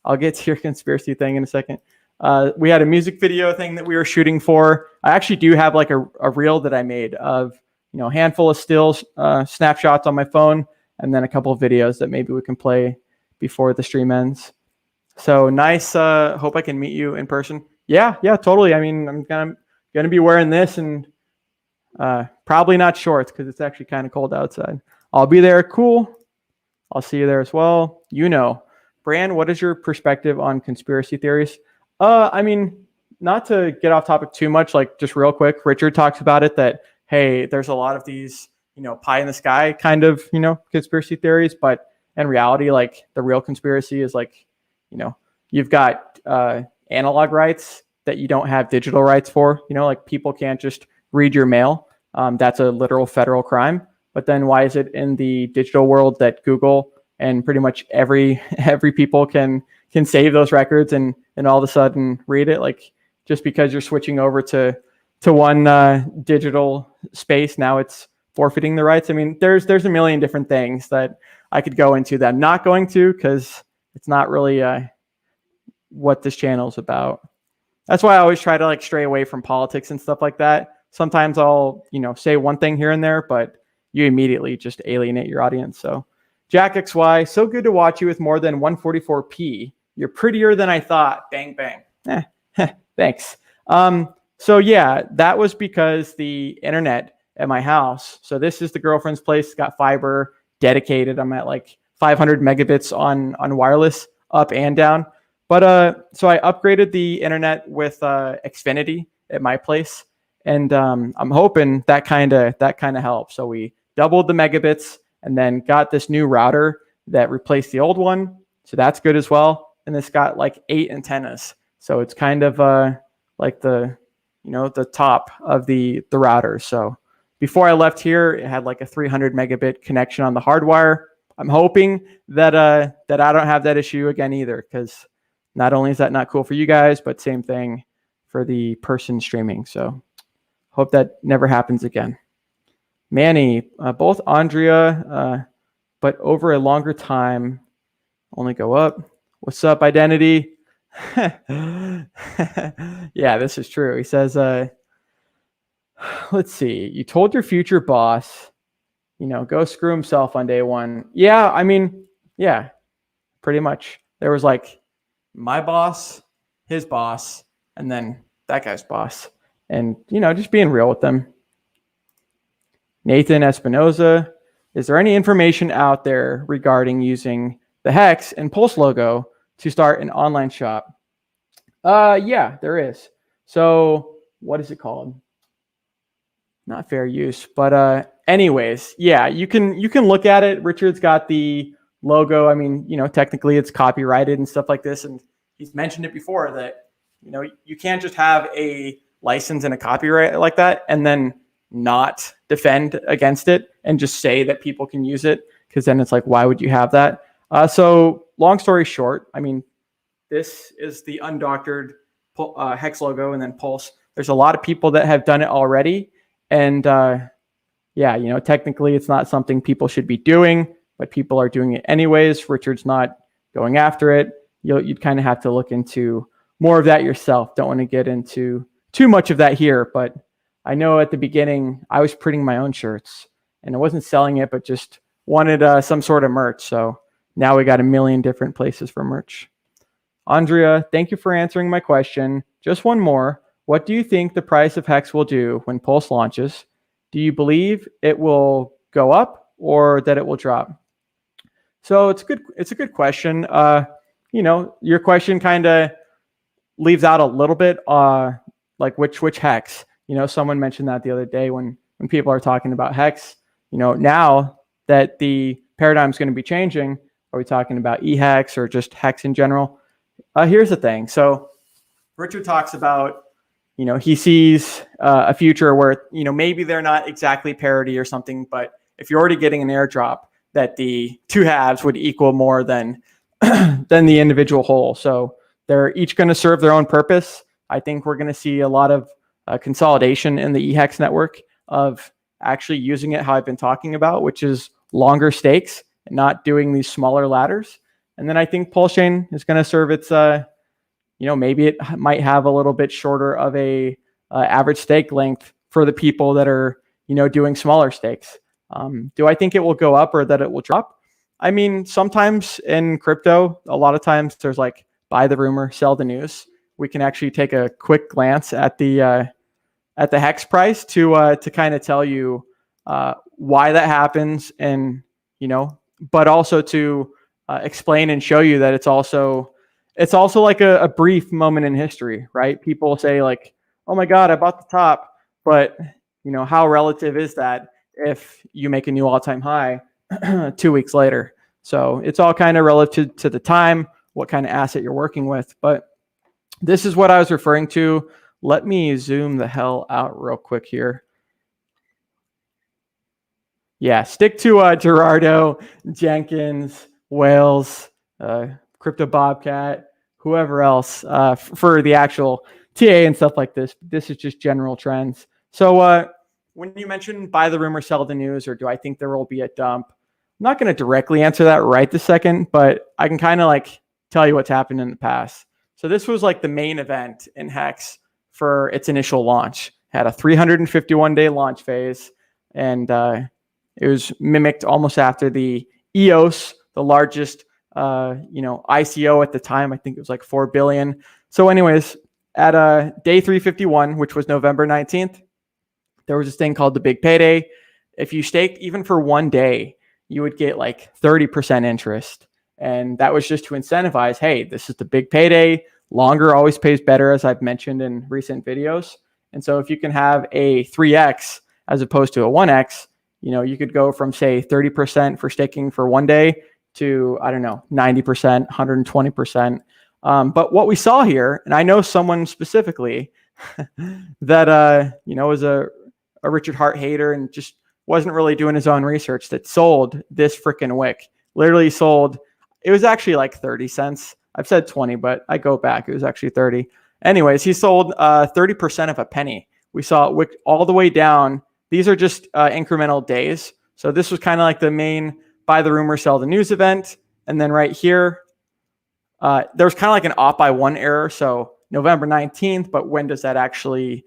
I'll get to your conspiracy thing in a second. We had a music video thing that we were shooting for. I actually do have a reel that I made of a handful of stills, snapshots on my phone, and then a couple of videos that maybe we can play before the stream ends. So nice. Hope I can meet you in person. Yeah, totally. I mean, I'm gonna be wearing this and probably not shorts because it's actually kind of cold outside. I'll be there. Cool. I'll see you there as well. Bran, what is your perspective on conspiracy theories? I mean, not to get off topic too much, just real quick, Richard talks about it that, hey, there's a lot of these, pie in the sky kind of, conspiracy theories, but in reality, the real conspiracy is you've got analog rights that you don't have digital rights for, people can't just read your mail. That's a literal federal crime. But then why is it in the digital world that Google and pretty much every people can save those records and all of a sudden read it? Just because you're switching over to one digital space. Now it's forfeiting the rights. I mean, there's a million different things that I could go into that I'm not going to, because it's not really what this channel is about. That's why I always try to like stray away from politics and stuff like that. Sometimes I'll, say one thing here and there, but you immediately just alienate your audience. So Jack XY, so good to watch you with more than 144p. You're prettier than I thought. Bang, bang. Thanks. So yeah, that was because the internet at my house. So this is the girlfriend's place. It's got fiber dedicated. I'm at like 500 megabits on wireless up and down. But so I upgraded the internet with Xfinity at my place, and I'm hoping that kind of helps. So we doubled the megabits, and then got this new router that replaced the old one. So that's good as well. And it's got like 8 antennas, so it's kind of like the the top of the router. So before I left here, it had like a 300 megabit connection on the hardwire. I'm hoping that I don't have that issue again either, because not only is that not cool for you guys, but same thing for the person streaming. So hope that never happens again. Manny, both Andrea, but over a longer time, only go up. What's up, Identity? Yeah, this is true. He says, let's see. You told your future boss, go screw himself on day one. Yeah, I mean, yeah, pretty much. There was like my boss, his boss, and then that guy's boss. And, just being real with them. Nathan Espinoza, is there any information out there regarding using the Hex and Pulse logo to start an online shop? Yeah, there is. So what is it called? Not fair use, but anyways, yeah, you can look at it. Richard's got the logo. I mean, technically it's copyrighted and stuff like this, and he's mentioned it before that you can't just have a license and a copyright like that and then not defend against it and just say that people can use it, because then it's like, why would you have that? So long story short, I mean, this is the undoctored Hex logo and then Pulse. There's a lot of people that have done it already, and yeah, technically it's not something people should be doing, but people are doing it anyways. Richard's not going after it. You'd kind of have to look into more of that yourself. Don't want to get into too much of that here, but I know at the beginning I was printing my own shirts and I wasn't selling it, but just wanted some sort of merch. So now we got a million different places for merch. Andrea, thank you for answering my question. Just one more. What do you think the price of Hex will do when Pulse launches? Do you believe it will go up or that it will drop? So it's a good question. Your question kind of leaves out a little bit like which Hex. Someone mentioned that the other day when people are talking about Hex. Now that the paradigm is going to be changing, are we talking about eHex or just Hex in general? Here's the thing. So Richard talks about, he sees a future where, maybe they're not exactly parity or something, but if you're already getting an airdrop, that the two halves would equal more than the individual whole. So they're each going to serve their own purpose. I think we're going to see a lot of consolidation in the eHex network of actually using it how I've been talking about, which is longer stakes and not doing these smaller ladders. And then I think Pulse Chain is going to serve its, maybe it might have a little bit shorter of a average stake length for the people that are, doing smaller stakes. Do I think it will go up or that it will drop? I mean, sometimes in crypto, a lot of times there's like buy the rumor, sell the news. We can actually take a quick glance at the Hex price to kind of tell you why that happens, and but also to explain and show you that it's also like a brief moment in history, right? People say like, "Oh my God, I bought the top," but how relative is that if you make a new all-time high 2 weeks later? So it's all kind of relative to the time, what kind of asset you're working with. But this is what I was referring to. Let me zoom the hell out real quick here. Yeah, stick to Gerardo, Jenkins, Wales, Crypto Bobcat, whoever else for the actual TA and stuff like this. This is just general trends. So when you mentioned buy the rumor, sell the news, or do I think there will be a dump? I'm not going to directly answer that right this second, but I can kind of like tell you what's happened in the past. So this was like the main event in Hex for its initial launch. Had a 351-day launch phase, and it was mimicked almost after the EOS, the largest ICO at the time. I think it was like 4 billion. So anyways, at day 351, which was November 19th, there was this thing called the Big Payday. If you staked even for 1 day, you would get like 30% interest. And that was just to incentivize, hey, this is the Big Payday. Longer always pays better, as I've mentioned in recent videos. And so if you can have a 3x as opposed to a 1x, you could go from, say, 30% for staking for 1 day to, I don't know, 90%, 120%. But what we saw here, and I know someone specifically that, was a Richard Hart hater and just wasn't really doing his own research, that sold this freaking wick. Literally sold, it was actually like 30 cents. I've said 20, but I go back. It was actually 30. Anyways, he sold 30% of a penny. We saw it wick all the way down. These are just incremental days. So this was kind of like the main buy the rumor, sell the news event. And then right here, there was kind of like an off by one error. So November 19th, but when does that actually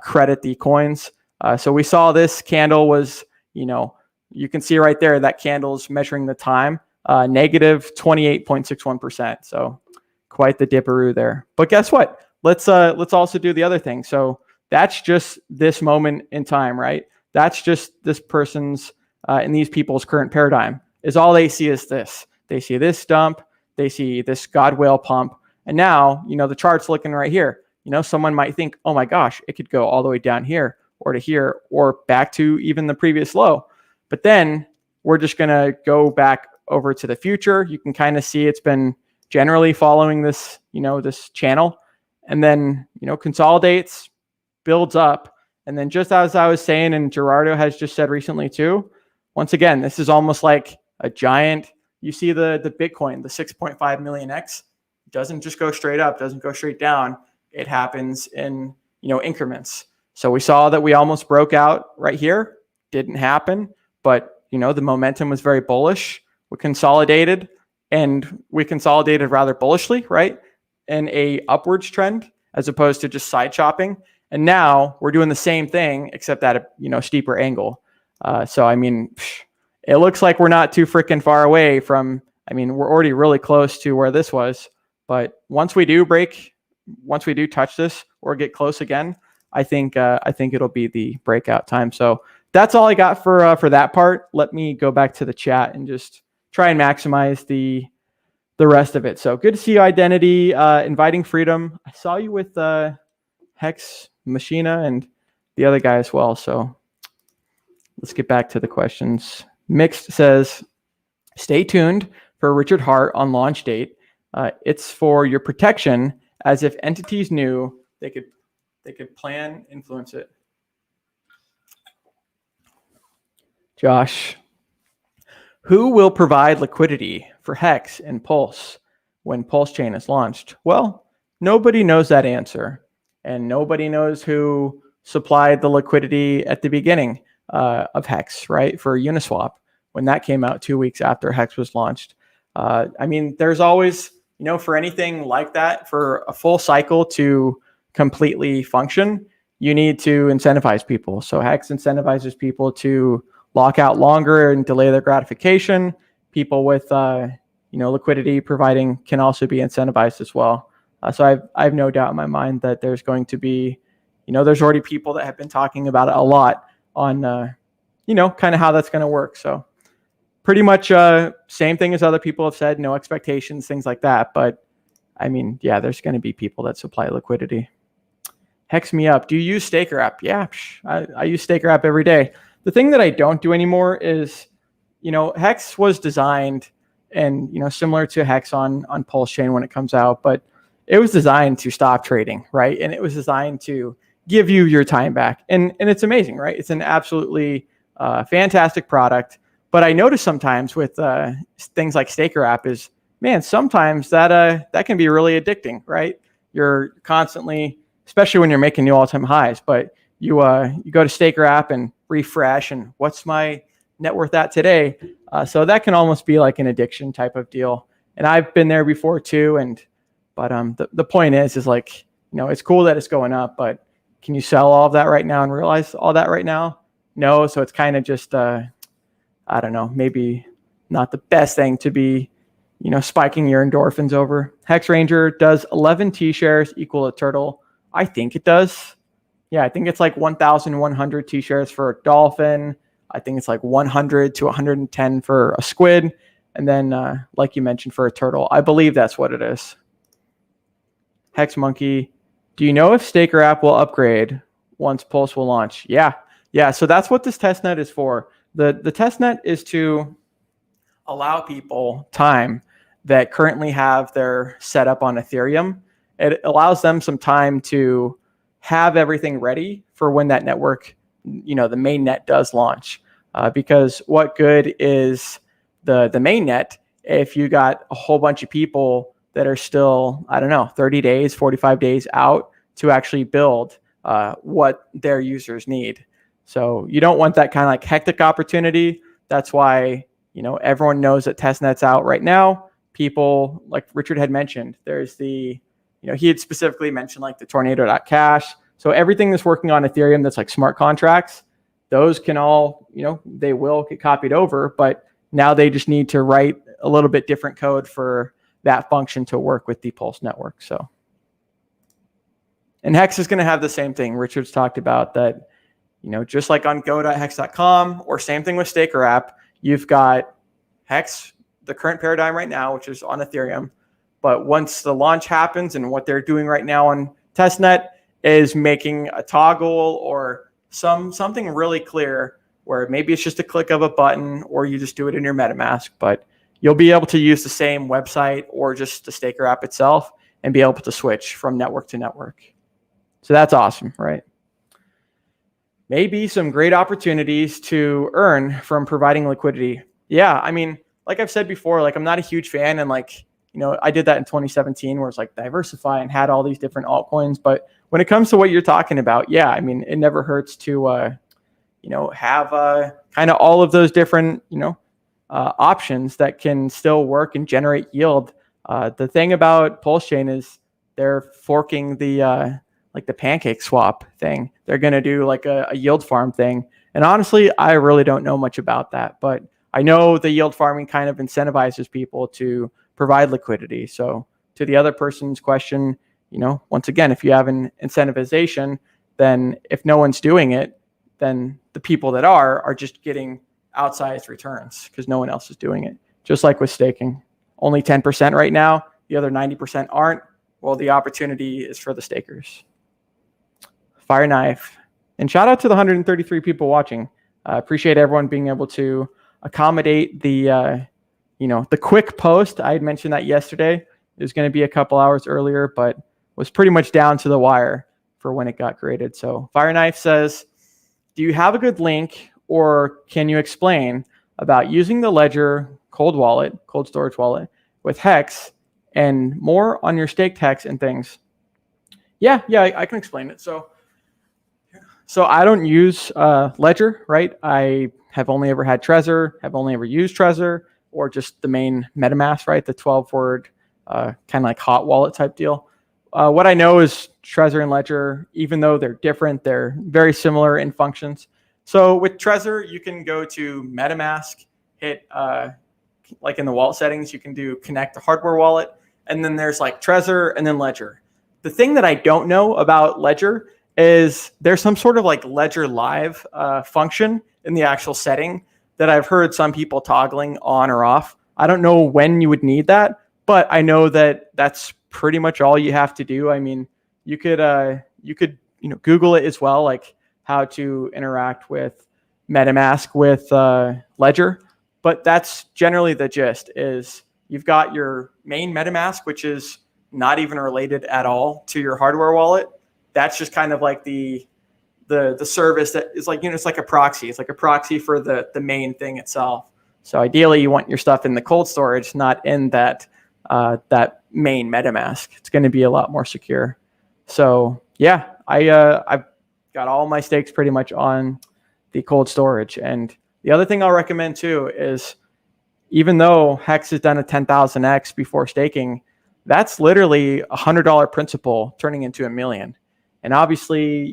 credit the coins? So we saw this candle was, you can see right there, that candle's measuring the time, negative 28.61%. So quite the dipperoo there. But guess what? Let's also do the other thing. So that's just this moment in time, right? That's just this person's and these people's current paradigm. Is all they see is this. They see this dump. They see this God whale pump. And now, the chart's looking right here. Someone might think, oh my gosh, it could go all the way down here or to here or back to even the previous low. But then we're just going to go back over to the future. You can kind of see it's been generally following this, this channel, and then, consolidates, builds up. And then just as I was saying, and Gerardo has just said recently too, once again, this is almost like a giant, you see the Bitcoin, the 6.5 million X, doesn't just go straight up, doesn't go straight down. It happens in, increments. So we saw that we almost broke out right here. Didn't happen, but, the momentum was very bullish. We consolidated, and we consolidated rather bullishly, right? In a upwards trend as opposed to just side chopping. And now we're doing the same thing, except at a, steeper angle. So, it looks like we're not too freaking far away from, we're already really close to where this was. But once we do touch this or get close again, I think it'll be the breakout time. So that's all I got for that part. Let me go back to the chat and just try and maximize the rest of it. So good to see you, Identity, Inviting Freedom. I saw you with Hex, Machina, and the other guy as well. So let's get back to the questions. Mixed says, stay tuned for Richard Hart on launch date. It's for your protection, as if entities knew they could plan, influence it. Josh, who will provide liquidity for Hex and Pulse when Pulse Chain is launched? Well, nobody knows that answer, and nobody knows who supplied the liquidity at the beginning of Hex, right? For Uniswap, when that came out 2 weeks after Hex was launched. There's always, for anything like that, for a full cycle to completely function, you need to incentivize people. So Hex incentivizes people to lock out longer and delay their gratification. People with liquidity providing can also be incentivized as well. So I have no doubt in my mind that there's going to be, there's already people that have been talking about it a lot on, kind of how that's going to work. So pretty much same thing as other people have said, no expectations, things like that. But there's going to be people that supply liquidity. Hex me up. Do you use Staker.app? Yeah, I use Staker.app every day. The thing that I don't do anymore is, Hex was designed and, similar to Hex on Pulse Chain when it comes out, but it was designed to stop trading, right? And it was designed to give you your time back. And it's amazing, right? It's an absolutely fantastic product. But I notice sometimes with things like Staker.app is, man, sometimes that can be really addicting, right? You're constantly, especially when you're making new all-time highs, but you go to Staker.app and refresh, and what's my net worth at today? So that can almost be like an addiction type of deal. And I've been there before too. But the point is like, it's cool that it's going up, but can you sell all of that right now and realize all that right now? No. So it's kind of just, I don't know, maybe not the best thing to be, spiking your endorphins over. Hex Ranger, does 11 T shares equal a turtle? I think it does. Yeah, I think it's like 1,100 T shares for a dolphin. I think it's like 100 to 110 for a squid. And then, like you mentioned, for a turtle. I believe that's what it is. Hex Monkey, do you know if Staker.app will upgrade once Pulse will launch? Yeah. So that's what this testnet is for. The testnet is to allow people time that currently have their setup on Ethereum. It allows them some time to have everything ready for when that network, the main net does launch. Because what good is the main net if you got a whole bunch of people that are still, 30 days, 45 days out to actually build what their users need. So you don't want that kind of like hectic opportunity. That's why, everyone knows that testnet's out right now. People, like Richard had mentioned, there's he had specifically mentioned like the tornado.cash. So everything that's working on Ethereum that's like smart contracts, those can all, they will get copied over, but now they just need to write a little bit different code for that function to work with the Pulse network. So, and Hex is going to have the same thing. Richard's talked about that, just like on go.hex.com, or same thing with Staker.app, you've got Hex, the current paradigm right now, which is on Ethereum. But once the launch happens, and what they're doing right now on testnet is making a toggle or something really clear where maybe it's just a click of a button, or you just do it in your MetaMask, but you'll be able to use the same website or just the Staker.app itself and be able to switch from network to network. So that's awesome, right? Maybe some great opportunities to earn from providing liquidity. Yeah, like I've said before, like I'm not a huge fan, and like, I did that in 2017 where it's like diversify and had all these different altcoins. But when it comes to what you're talking about, yeah, it never hurts to, have kind of all of those different, options that can still work and generate yield. The thing about Pulse Chain is they're forking the pancake swap thing. They're going to do like a yield farm thing. And honestly, I really don't know much about that, but I know the yield farming kind of incentivizes people to provide liquidity. So to the other person's question, once again, if you have an incentivization, then if no one's doing it, then the people that are just getting outsized returns because no one else is doing it. Just like with staking, only 10% right now, the other 90% aren't. Well, the opportunity is for the stakers. Fire Knife. And shout out to the 133 people watching. Appreciate everyone being able to accommodate the quick post. I had mentioned that yesterday. It was going to be a couple hours earlier, but was pretty much down to the wire for when it got created. So Fire Knife says, do you have a good link, or can you explain about using the Ledger cold storage wallet with Hex and more on your staked Hex and things? Yeah, I can explain it. So I don't use Ledger, right? I have only ever had Trezor, have only ever used Trezor, or just the main MetaMask, right? The 12-word kind of like hot wallet type deal. What I know is Trezor and Ledger, even though they're different, they're very similar in functions. So with Trezor, you can go to MetaMask, hit like in the wallet settings, you can do connect to hardware wallet, and then there's like Trezor and then Ledger. The thing that I don't know about Ledger is there's some sort of like Ledger Live function in the actual setting that I've heard some people toggling on or off. I don't know when you would need that, but I know that that's pretty much all you have to do. You could Google it as well, like how to interact with MetaMask with Ledger. But that's generally the gist. Is you've got your main MetaMask, which is not even related at all to your hardware wallet. That's just kind of like the service that is like, it's like a proxy. It's like a proxy for the main thing itself. So ideally you want your stuff in the cold storage, not in that main MetaMask. It's going to be a lot more secure. So yeah, I've got all my stakes pretty much on the cold storage. And the other thing I'll recommend too is, even though Hex has done a 10,000x before staking, that's literally $100 principal turning into $1 million. And obviously,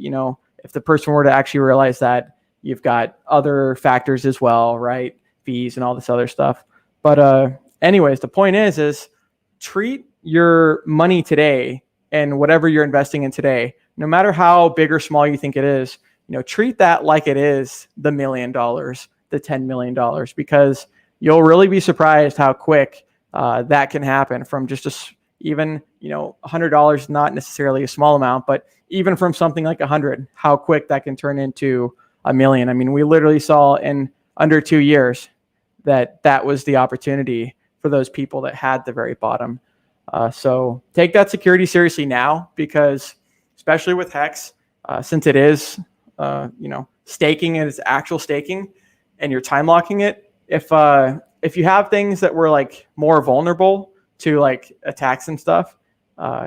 if the person were to actually realize that, you've got other factors as well, right? Fees and all this other stuff. But anyways, the point is treat your money today and whatever you're investing in today, no matter how big or small you think it is, treat that like it is the $1 million, the $10 million, because you'll really be surprised how quick that can happen from just even $100, not necessarily a small amount, but even from something like 100, how quick that can turn into $1 million. I mean, we literally saw in under 2 years that was the opportunity for those people that had the very bottom. So take that security seriously now, because especially with Hex, since it is staking and it's actual staking and you're time locking it, if you have things that were like more vulnerable to like attacks and stuff,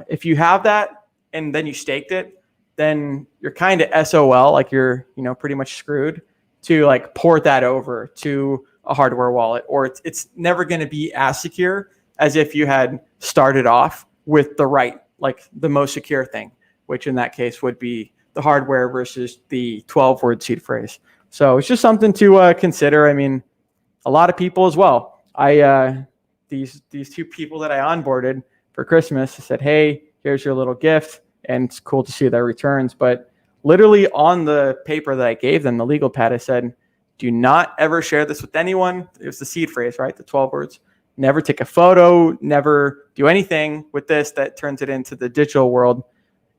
if you have that and then you staked it, then you're kind of SOL, like you're pretty much screwed to like port that over to a hardware wallet, or it's never going to be as secure as if you had started off with the most secure thing, which in that case would be the hardware versus the 12-word seed phrase. So it's just something to consider. I mean, a lot of people as well. These 2 people that I onboarded for Christmas said, "Hey, here's your little gift," and it's cool to see their returns. But literally on the paper that I gave them, the legal pad, I said, "Do not ever share this with anyone." It was the seed phrase, right? The 12 words. Never take a photo. Never do anything with this that turns it into the digital world.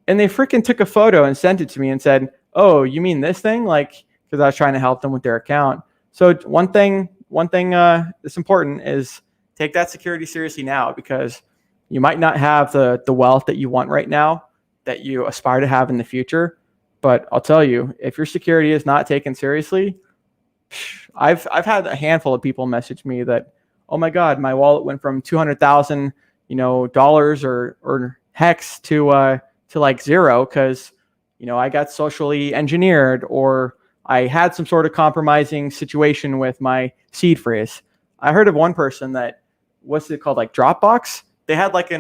And they freaking took a photo and sent it to me and said, "Oh, you mean this thing?" Like, because I was trying to help them with their account. So one thing that's important is take that security seriously now, because you might not have the wealth that you want right now that you aspire to have in the future. But I'll tell you, if your security is not taken seriously, I've had a handful of people message me that, "Oh my God, my wallet went from $200,000 dollars or Hex to like zero because I got socially engineered, or I had some sort of compromising situation with my seed phrase." I heard of one person that, what's it called, like Dropbox? They had like a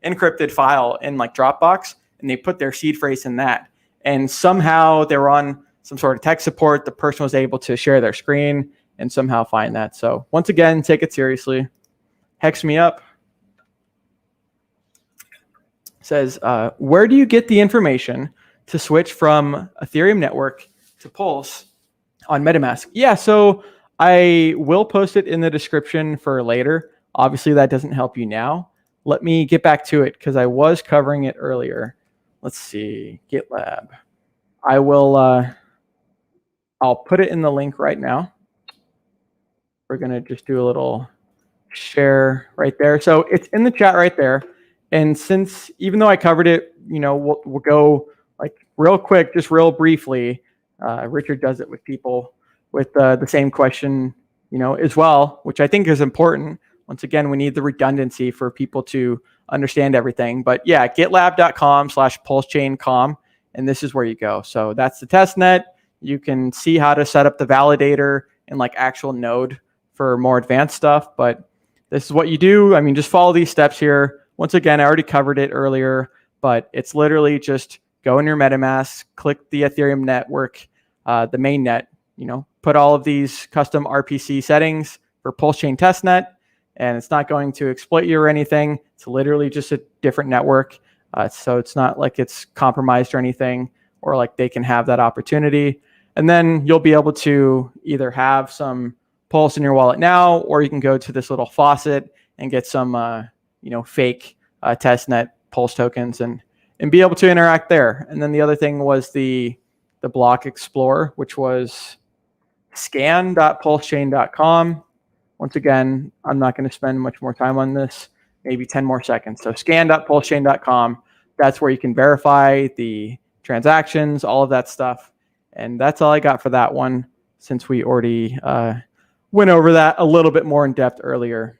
encrypted file in like Dropbox, and they put their seed phrase in that. And somehow they were on some sort of tech support. The person was able to share their screen and somehow find that. So once again, take it seriously. Hex me up. Says, where do you get the information to switch from Ethereum network to Pulse on MetaMask? Yeah, so I will post it in the description for later. Obviously, that doesn't help you now. Let me get back to it because I was covering it earlier. Let's see, GitLab. I'll put it in the link right now. We're gonna just do a little share right there. So it's in the chat right there. And since, even though I covered it, we'll go like real quick, just real briefly. Richard does it with people with the same question, as well, which I think is important. Once again, we need the redundancy for people to understand everything. But yeah, gitlab.com/pulsechain.com, and this is where you go. So that's the testnet. You can see how to set up the validator and like actual node for more advanced stuff. But this is what you do. I mean, just follow these steps here. Once again, I already covered it earlier, but it's literally just go in your MetaMask, click the Ethereum network, the main net, put all of these custom RPC settings for Pulse Chain Testnet, and it's not going to exploit you or anything. It's literally just a different network. So it's not like it's compromised or anything, or like they can have that opportunity. And then you'll be able to either have some Pulse in your wallet now, or you can go to this little faucet and get some, fake testnet Pulse tokens and be able to interact there. And then the other thing was the block explorer, which was scan.pulsechain.com. Once again, I'm not going to spend much more time on this, maybe 10 more seconds. So scan.pulsechain.com, that's where you can verify the transactions, all of that stuff. And that's all I got for that one, since we already went over that a little bit more in depth earlier.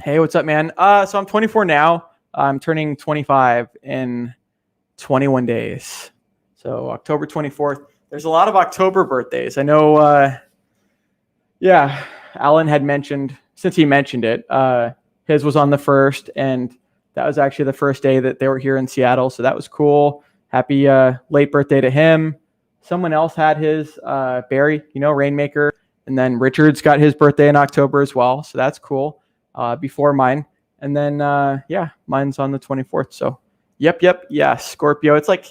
Hey, what's up, man? So I'm 24 now. I'm turning 25 in 21 days. So October 24th. There's a lot of October birthdays. I know, Alan had mentioned, since he mentioned it, his was on the 1st, and that was actually the first day that they were here in Seattle. So that was cool. Happy late birthday to him. Someone else had his, Barry, Rainmaker. And then Richard's got his birthday in October as well. So that's cool. Before mine. And then, mine's on the 24th. So, yep. Yeah, Scorpio. It's like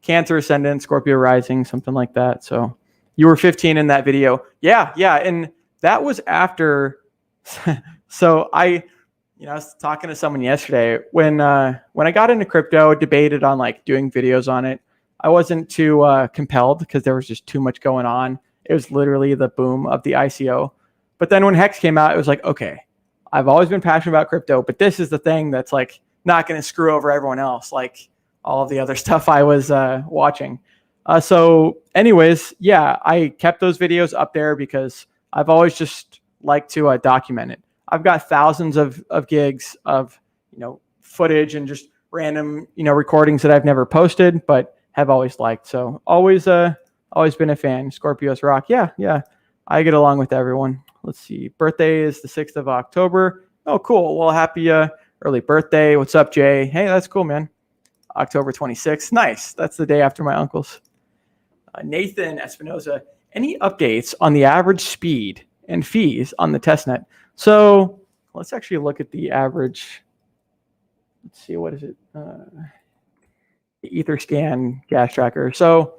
Cancer Ascendant, Scorpio Rising, something like that. So you were 15 in that video. Yeah. And that was after. So I was talking to someone yesterday when I got into crypto, debated on like doing videos on it. I wasn't too compelled because there was just too much going on. It was literally the boom of the ICO. But then when Hex came out, it was like, okay, I've always been passionate about crypto, but this is the thing that's like not going to screw over everyone else, like all of the other stuff I was watching. So anyways, I kept those videos up there because I've always just liked to document it. I've got thousands of gigs of, footage and just random, recordings that I've never posted, but have always liked. So always been a fan. Scorpios rock. Yeah. I get along with everyone. Let's see. Birthday is the 6th of October. Oh, cool. Well, happy early birthday. What's up, Jay? Hey, that's cool, man. October 26th. Nice. That's the day after my uncle's. Nathan Espinoza. Any updates on the average speed and fees on the testnet? So let's actually look at the average. Let's see. What is it? The Etherscan gas tracker. So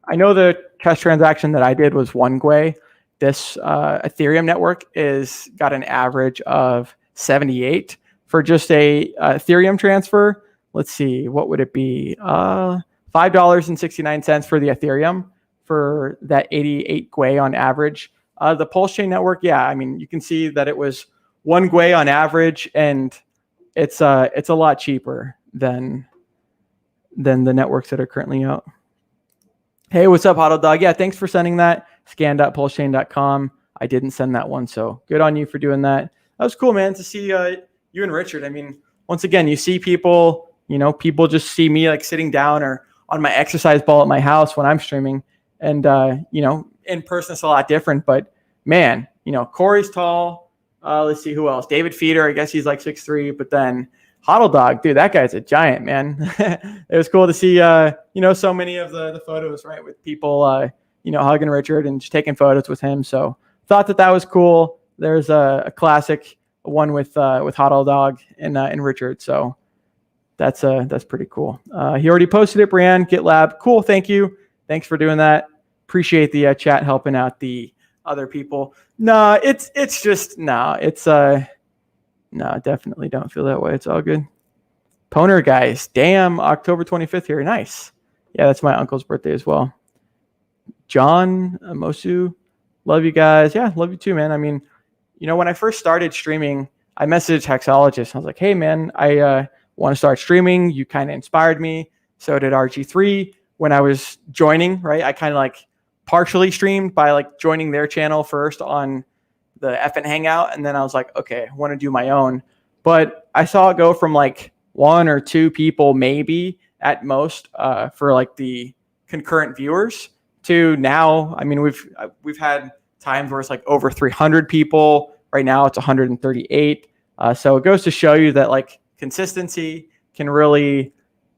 I know the test transaction that I did was 1 GWI. This Ethereum network is got an average of 78 for just a Ethereum transfer. Let's see, what would it be? $5.69 for the Ethereum for that 88 GWI on average. The Pulse Chain network, you can see that it was 1 GWI on average, and it's a lot cheaper than the networks that are currently out. Hey, what's up, Huddle Dog? Yeah, thanks for sending that. Scan.pulsechain.com. I didn't send that one, so good on you for doing that. That was cool, man, to see you and Richard. I mean, once again, you see people, people just see me like sitting down or on my exercise ball at my house when I'm streaming. And, in person, it's a lot different. But, man, Corey's tall. Let's see who else. David Feeder, I guess he's like 6'3", but then Huddle Dog, dude, that guy's a giant, man. It was cool to see, so many of the photos, right, with people, hugging Richard and just taking photos with him. So thought that was cool. There's a classic one with Huddle Dog and Richard. So that's pretty cool. He already posted it, Brian, GitLab. Cool. Thank you. Thanks for doing that. Appreciate the chat helping out the other people. No, definitely don't feel that way. It's all good. Poner guys, damn, October 25th here. Nice. Yeah, that's my uncle's birthday as well. John Mosu, love you guys. Yeah, love you too, man. I mean, when I first started streaming, I messaged Hexologist. I was like, hey, man, I want to start streaming. You kind of inspired me. So did RG3. When I was joining, right, I kind of like partially streamed by like joining their channel first on the FN Hangout. And then I was like, okay, I want to do my own. But I saw it go from like 1 or 2 people maybe at most for like the concurrent viewers to now. I mean, we've had times where it's like over 300 people. Right now it's 138. So it goes to show you that like consistency can really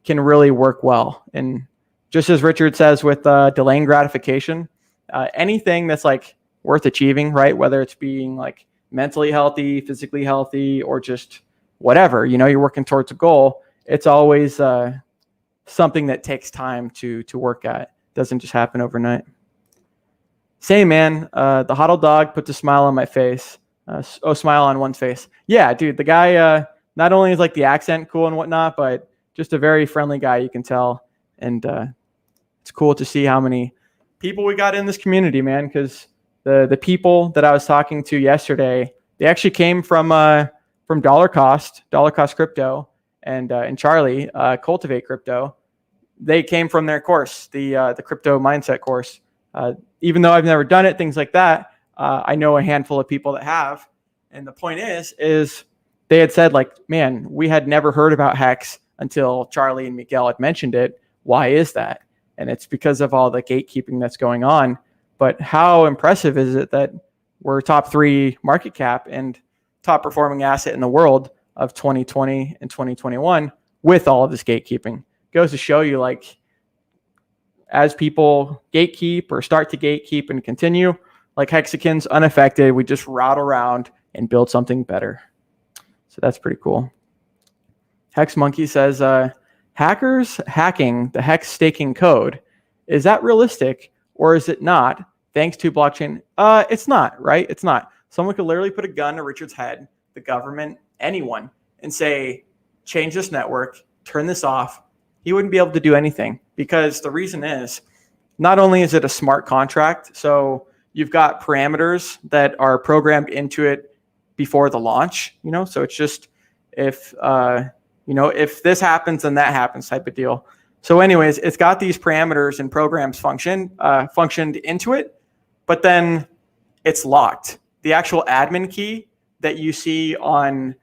work well. And just as Richard says with delaying gratification, anything that's like worth achieving, right? Whether it's being like mentally healthy, physically healthy, or just whatever, you're working towards a goal. It's always something that takes time to work at. Doesn't just happen overnight. Same, man. The Huddle Dog puts a smile on my face. Smile on one's face. Yeah, dude, the guy, not only is like the accent cool and whatnot, but just a very friendly guy, you can tell. And it's cool to see how many people we got in this community, man, because the people that I was talking to yesterday, they actually came from dollar cost crypto, and Charlie, Cultivate Crypto. They came from their course, the crypto mindset course. Even though I've never done it, things like that, I know a handful of people that have. And the point is they had said like, man, we had never heard about Hex until Charlie and Miguel had mentioned it. Why is that? and it's because of all the gatekeeping that's going on. But how impressive is it that we're top 3 market cap and top performing asset in the world of 2020 and 2021 with all of this gatekeeping? Goes to show you, like, as people gatekeep or start to gatekeep and continue, like Hexagon's unaffected. We just route around and build something better. So that's pretty cool. Hex Monkey says, hackers hacking the Hex staking code. Is that realistic or is it not? Thanks to blockchain. It's not, right? It's not. Someone could literally put a gun to Richard's head, the government, anyone, and say, change this network, turn this off. He wouldn't be able to do anything, because the reason is, not only is it a smart contract, so you've got parameters that are programmed into it before the launch, so it's just if this happens, then that happens type of deal. So anyways, it's got these parameters and programs functioned into it, but then it's locked. The actual admin key that you see on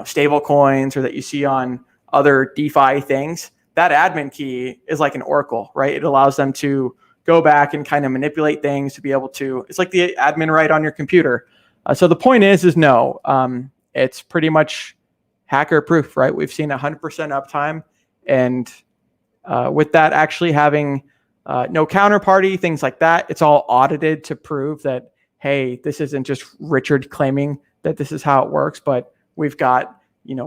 stable coins, or that you see on other DeFi things, that admin key is like an oracle, right? It allows them to go back and kind of manipulate things to be able to, it's like the admin right on your computer. So the point is no, it's pretty much hacker proof, right? We've seen 100% uptime, and with that actually having no counterparty, things like that, it's all audited to prove that, hey, this isn't just Richard claiming that this is how it works, but we've got,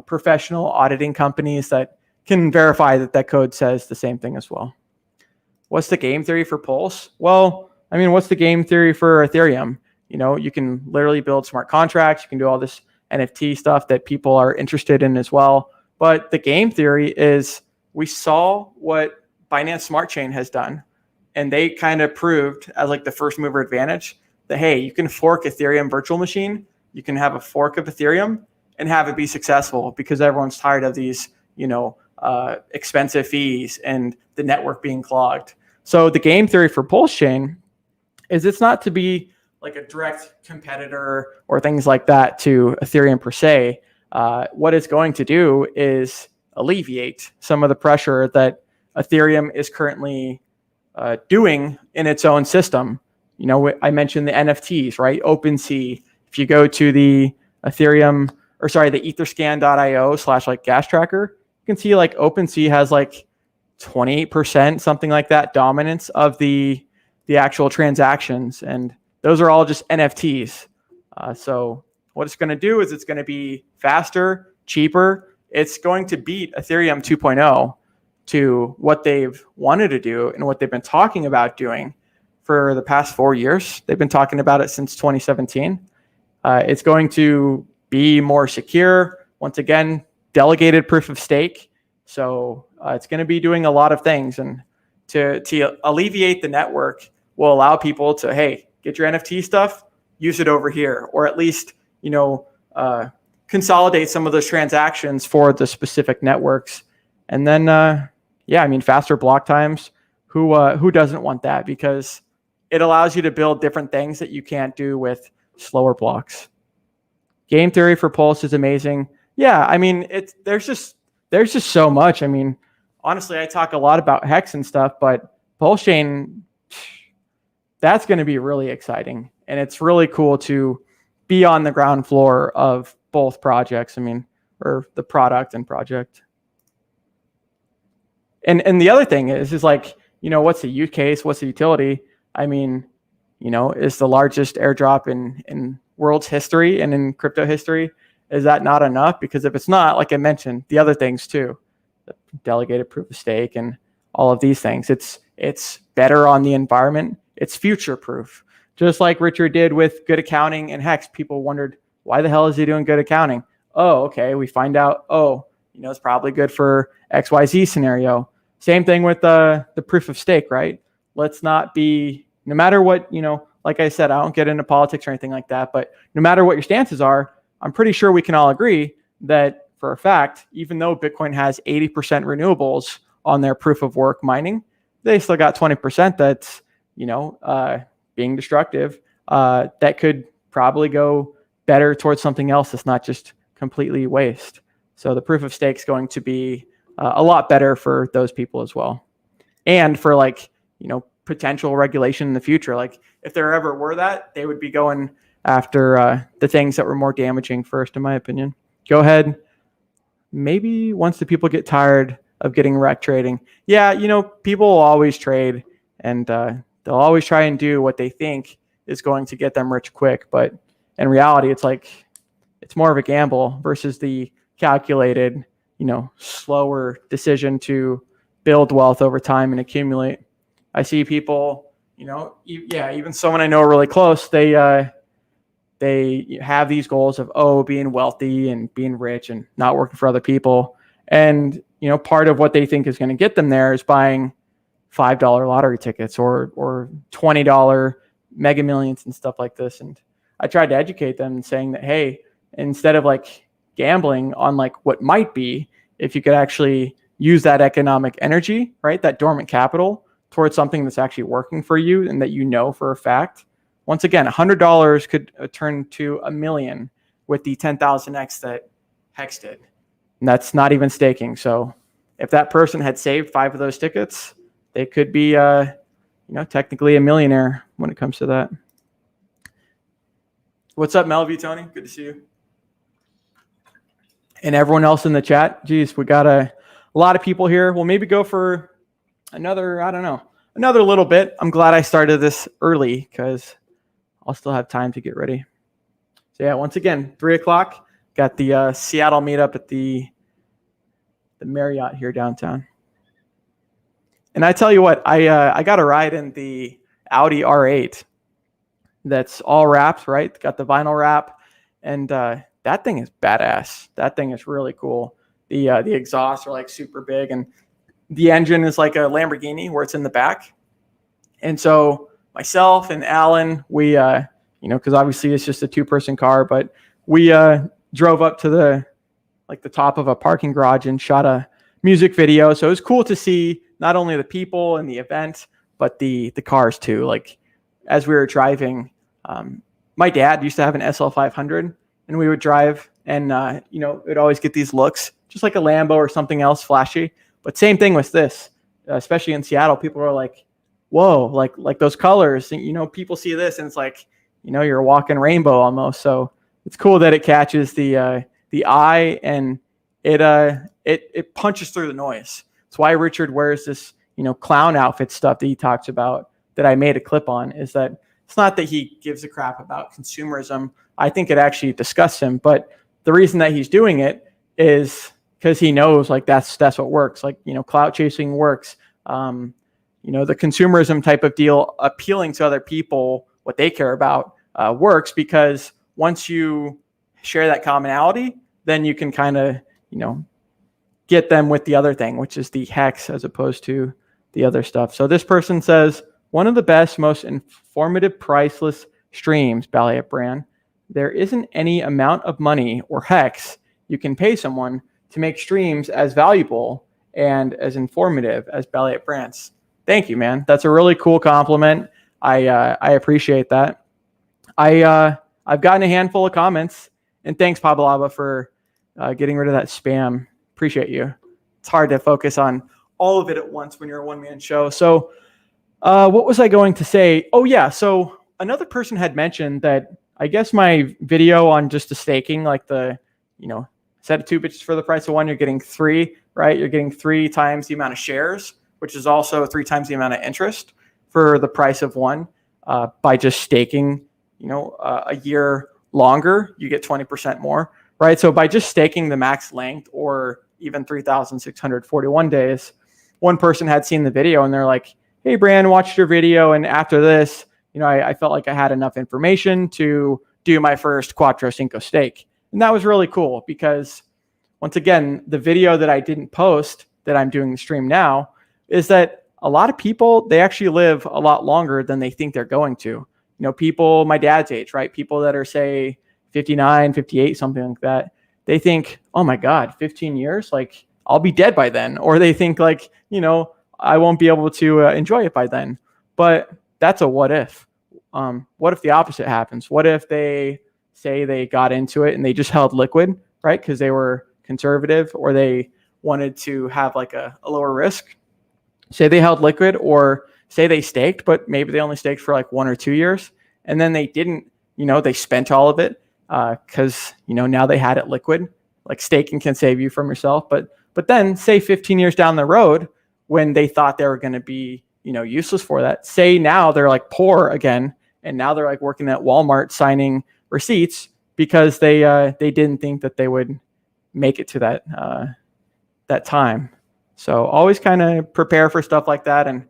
professional auditing companies that can verify that that code says the same thing as well. What's the game theory for Pulse? Well, what's the game theory for Ethereum? You can literally build smart contracts. You can do all this NFT stuff that people are interested in as well. But the game theory is, we saw what Binance Smart Chain has done, and they kind of proved as like the first mover advantage that, hey, you can fork Ethereum virtual machine. You can have a fork of Ethereum and have it be successful, because everyone's tired of these, expensive fees and the network being clogged. So the game theory for Pulse Chain is, it's not to be like a direct competitor or things like that to Ethereum per se. What it's going to do is alleviate some of the pressure that Ethereum is currently doing in its own system. I mentioned the NFTs, right? OpenSea. If you go to the Ethereum, the etherscan.io/gas tracker, you can see like OpenSea has like 28%, something like that, dominance of the actual transactions. And those are all just NFTs. So what it's going to do is, it's going to be faster, cheaper. It's going to beat Ethereum 2.0 to what they've wanted to do and what they've been talking about doing for the past 4 years. They've been talking about it since 2017. It's going to be more secure. Once again, delegated proof of stake. So it's going to be doing a lot of things. And to alleviate the network will allow people to, hey, get your NFT stuff, use it over here, or at least, consolidate some of those transactions for the specific networks. And then, faster block times. Who doesn't want that? Because it allows you to build different things that you can't do with slower blocks. Game theory for Pulse is amazing. Yeah, there's just so much. Honestly, I talk a lot about Hex and stuff, but Pulse Chain, that's going to be really exciting. And it's really cool to be on the ground floor of both projects. Or the product and project. And the other thing is like, what's the use case? What's the utility? Is the largest airdrop in world's history and in crypto history. Is that not enough? Because if it's not, like I mentioned, the other things too, the delegated proof of stake and all of these things, it's better on the environment. It's future proof. Just like Richard did with good accounting and Hex, people wondered, why the hell is he doing good accounting? Oh, okay. We find out, it's probably good for XYZ scenario. Same thing with the proof of stake, right? Let's not be, no matter what, like I said, I don't get into politics or anything like that, but no matter what your stances are, I'm pretty sure we can all agree that for a fact, even though Bitcoin has 80% renewables on their proof of work mining, they still got 20% that's, being destructive. That could probably go better towards something else that's not just completely waste. So the proof of stake is going to be a lot better for those people as well. and for like, potential regulation in the future. Like if there ever were that, they would be going after the things that were more damaging first, in my opinion. Go ahead. Maybe once the people get tired of getting wrecked trading. Yeah, people will always trade, and they'll always try and do what they think is going to get them rich quick. But in reality, it's like it's more of a gamble versus the calculated, slower decision to build wealth over time and accumulate. I see people, even someone I know really close, they have these goals of being wealthy and being rich and not working for other people. And part of what they think is going to get them there is buying $5 lottery tickets or $20 Mega Millions and stuff like this. And I tried to educate them, saying that, hey, instead of like gambling on like what might be, if you could actually use that economic energy, right, that dormant capital, towards something that's actually working for you and that for a fact. Once again, $100 could turn to $1 million with the 10,000x that Hex did. And that's not even staking. So if that person had saved 5 of those tickets, they could be, technically a millionaire when it comes to that. What's up, Melvie, Tony? Good to see you. And everyone else in the chat. Geez, we got a lot of people here. We'll maybe go for another little bit. I'm glad I started this early because I'll still have time to get ready. So yeah, once again, 3:00. Got the Seattle meetup at the Marriott here downtown. And I tell you what, I got a ride in the Audi R8. That's all wrapped, right? Got the vinyl wrap, and that thing is badass. That thing is really cool. The exhausts are like super big, and the engine is like a Lamborghini where it's in the back. And so myself and Alan, we, because obviously it's just a 2-person car, but we drove up to the top of a parking garage and shot a music video. So it was cool to see not only the people and the event, but the cars too. Like as we were driving, my dad used to have an SL500, and we would drive, and it'd always get these looks, just like a Lambo or something else flashy. But same thing with this, especially in Seattle. People are like, whoa, like those colors. And, people see this and it's like, you're a walking rainbow almost. So it's cool that it catches the eye, and it punches through the noise. That's why Richard wears this, clown outfit stuff that he talks about, that I made a clip on. Is that it's not that he gives a crap about consumerism. I think it actually disgusts him. But the reason that he's doing it is because he knows like that's what works. Like, clout chasing works. The consumerism type of deal, appealing to other people, what they care about, works, because once you share that commonality, then you can kind of, get them with the other thing, which is the hex as opposed to the other stuff. So this person says, one of the best, most informative, priceless streams, Balliet brand. There isn't any amount of money or hex you can pay someone to make streams as valuable and as informative as Balliet brands. Thank you, man. That's a really cool compliment. I appreciate that. I've gotten a handful of comments, and thanks, Pablaba, for getting rid of that spam. Appreciate you. It's hard to focus on all of it at once when you're a one-man show. So what was I going to say? Oh, yeah. So another person had mentioned that I guess my video on just the staking, like the, set of 2 bitches for the price of 1, you're getting 3, right? You're getting 3 times the amount of shares, which is also 3 times the amount of interest for the price of 1 by just staking, a year longer, you get 20% more, right? So by just staking the max length, or even 3,641 days, one person had seen the video and they're like, hey, Brand, watched your video, and after this, I felt like I had enough information to do my first Cuatro Cinco stake. And that was really cool because, once again, the video that I didn't post that I'm doing the stream now is that a lot of people, they actually live a lot longer than they think they're going to. People my dad's age, right? People that are, say, 59, 58, something like that. They think, oh my God, 15 years? Like, I'll be dead by then. Or they think like, I won't be able to enjoy it by then. But that's a what if. What if the opposite happens? What if they say they got into it and they just held liquid, right? Because they were conservative, or they wanted to have like a lower risk. say they held liquid, or say they staked, but maybe they only staked for like 1 or 2 years, and then they didn't, they spent all of it because now they had it liquid. Like staking can save you from yourself, but then say 15 years down the road, when they thought they were going to be useless for that, say now they're like poor again, and now they're like working at Walmart signing receipts because they didn't think that they would make it to that time. So always kind of prepare for stuff like that. And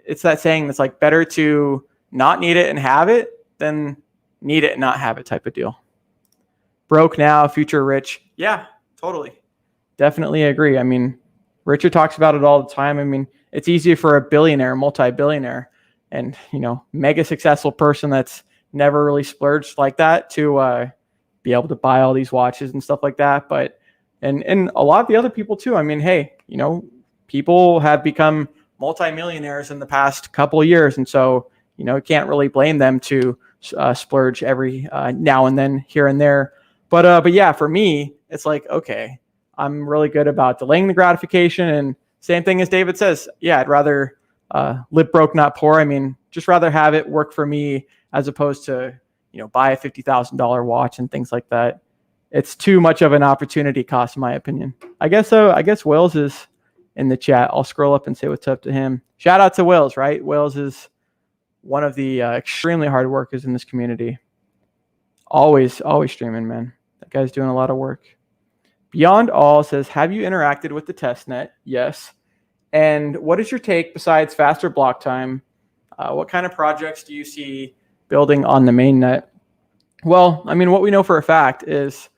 it's that saying that's like, better to not need it and have it than need it and not have it type of deal. Broke now, future rich. Yeah, totally. Definitely agree. I mean, Richard talks about it all the time. I mean, it's easy for a billionaire, multi-billionaire, and mega successful person that's never really splurged like that to be able to buy all these watches and stuff like that. But and a lot of the other people too. I mean, hey, people have become multi-millionaires in the past couple of years, and so you can't really blame them to splurge every now and then, here and there. But yeah, for me, it's like, okay, I'm really good about delaying the gratification, and same thing as David says. Yeah, I'd rather live broke, not poor. I mean, just rather have it work for me as opposed to buy a $50,000 watch and things like that. It's too much of an opportunity cost, in my opinion. I guess so. I guess Wills is in the chat. I'll scroll up and say what's up to him. Shout out to Wills, right? Wills is one of the extremely hard workers in this community. Always streaming, man. That guy's doing a lot of work. Beyond All says, have you interacted with the testnet? Yes. And what is your take besides faster block time? What kind of projects do you see building on the mainnet? Well, I mean, what we know for a fact is,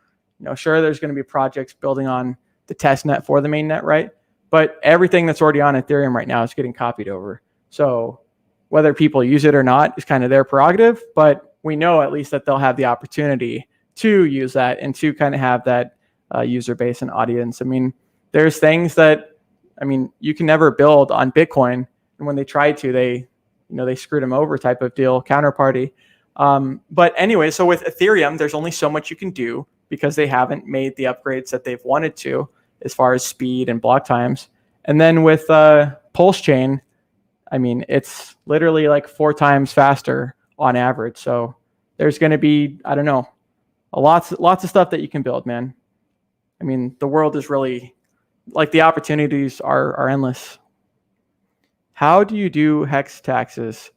sure, there's going to be projects building on the testnet for the mainnet, right? But everything that's already on Ethereum right now is getting copied over. So whether people use it or not is kind of their prerogative, but we know at least that they'll have the opportunity to use that and to kind of have that user base and audience. I mean, there's things that, you can never build on Bitcoin, and when they tried to, they screwed them over type of deal, counterparty. But anyway, so with Ethereum, there's only so much you can do because they haven't made the upgrades that they've wanted to as far as speed and block times. And then with Pulse Chain, it's literally like 4 times faster on average. So there's going to be, I don't know, lots of stuff that you can build, man. The world is really, like, the opportunities are endless. How do you do hex taxes?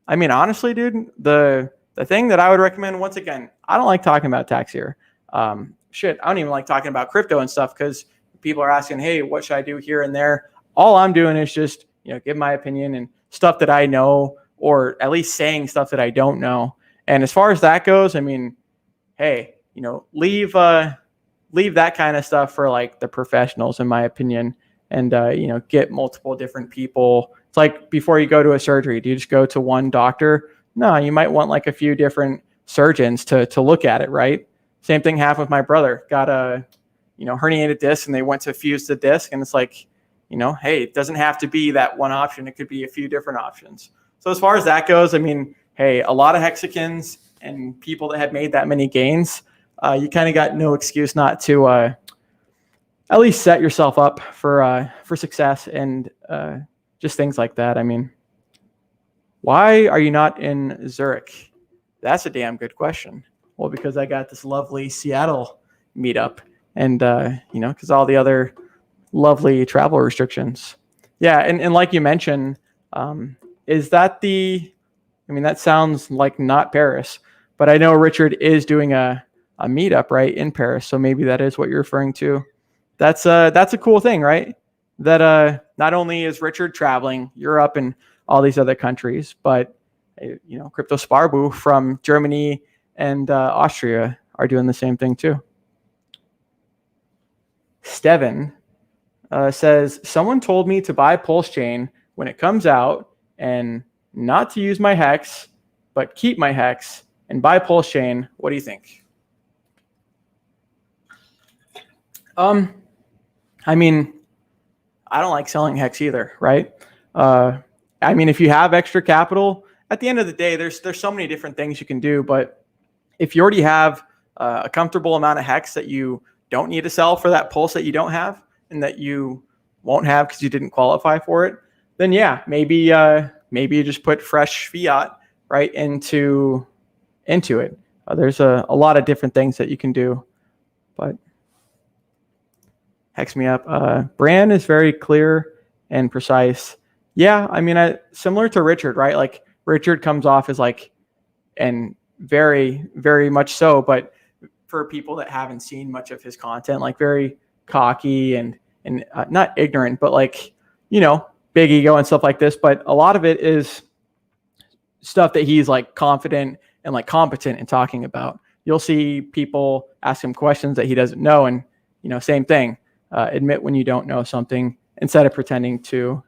Honestly, dude, the thing that I would recommend, once again, I don't like talking about tax here. I don't even like talking about crypto and stuff because people are asking, hey, what should I do here and there? All I'm doing is just, give my opinion and stuff that I know, or at least saying stuff that I don't know. And as far as that goes, hey, leave that kind of stuff for like the professionals, in my opinion, and get multiple different people. It's like before you go to a surgery, do you just go to one doctor? No, you might want like a few different surgeons to look at it, right? Same thing happened with my brother. Got a herniated disc, and they went to fuse the disc, and it's like, hey, it doesn't have to be that one option. It could be a few different options. So as far as that goes, hey, a lot of hexagons and people that have made that many gains, you kind of got no excuse not to at least set yourself up for success and just things like that. Why are you not in Zurich? That's a damn good question. Well, because I got this lovely Seattle meetup, and because all the other lovely travel restrictions. Yeah, and like you mentioned, is that that sounds like not Paris, but I know Richard is doing a meetup right in Paris, so maybe that is what you're referring to. That's a cool thing, right? That not only is Richard traveling Europe and all these other countries, but Crypto Sparbu from Germany and Austria are doing the same thing too. Steven says, someone told me to buy Pulse Chain when it comes out and not to use my hex, but keep my hex and buy Pulse Chain. What do you think? I don't like selling hex either, right? If you have extra capital, at the end of the day, there's so many different things you can do. But if you already have a comfortable amount of hex that you don't need to sell for that pulse that you don't have, and that you won't have because you didn't qualify for it, then yeah, maybe you just put fresh fiat right into it. There's a lot of different things that you can do, but hex me up. Brand is very clear and precise. Yeah, I mean, similar to Richard, right? Like Richard comes off as like, and very, very much so, but for people that haven't seen much of his content, like very cocky and not ignorant, but like, big ego and stuff like this. But a lot of it is stuff that he's like confident and like competent in talking about. You'll see people ask him questions that he doesn't know, and same thing. Admit when you don't know something instead of pretending to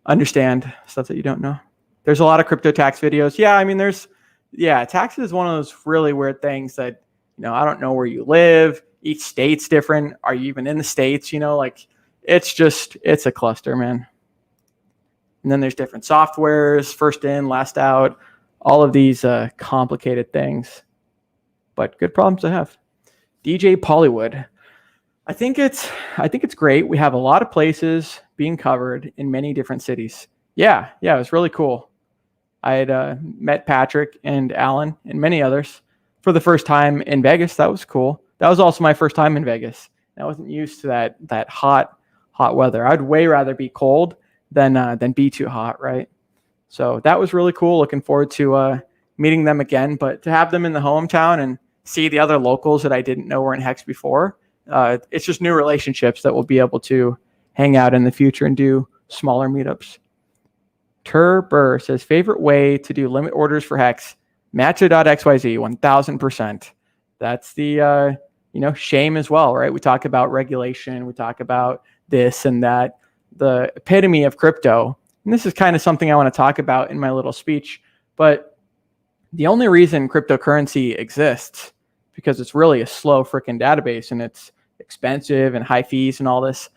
understand stuff that you don't know. There's a lot of crypto tax videos. Yeah, I mean, taxes is one of those really weird things that, I don't know where you live. Each state's different. Are you even in the States? Like it's a cluster, man. And then there's different softwares, first in, last out, all of these complicated things, but good problems to have. DJ Pollywood. I think it's great. We have a lot of places being covered in many different cities. Yeah, it was really cool. I had met Patrick and Alan and many others for the first time in Vegas. That was cool. That was also my first time in Vegas. I wasn't used to that hot weather. I'd way rather be cold than be too hot, right? So that was really cool. Looking forward to meeting them again. But to have them in the hometown and see the other locals that I didn't know were in Hex before, it's just new relationships that we'll be able to hang out in the future and do smaller meetups. Turber says, favorite way to do limit orders for Hex, matcha.xyz, 1000%. That's the, shame as well, right? We talk about regulation. We talk about this and that, the epitome of crypto. And this is kind of something I want to talk about in my little speech. But the only reason cryptocurrency exists because it's really a slow freaking database and it's expensive and high fees and all this.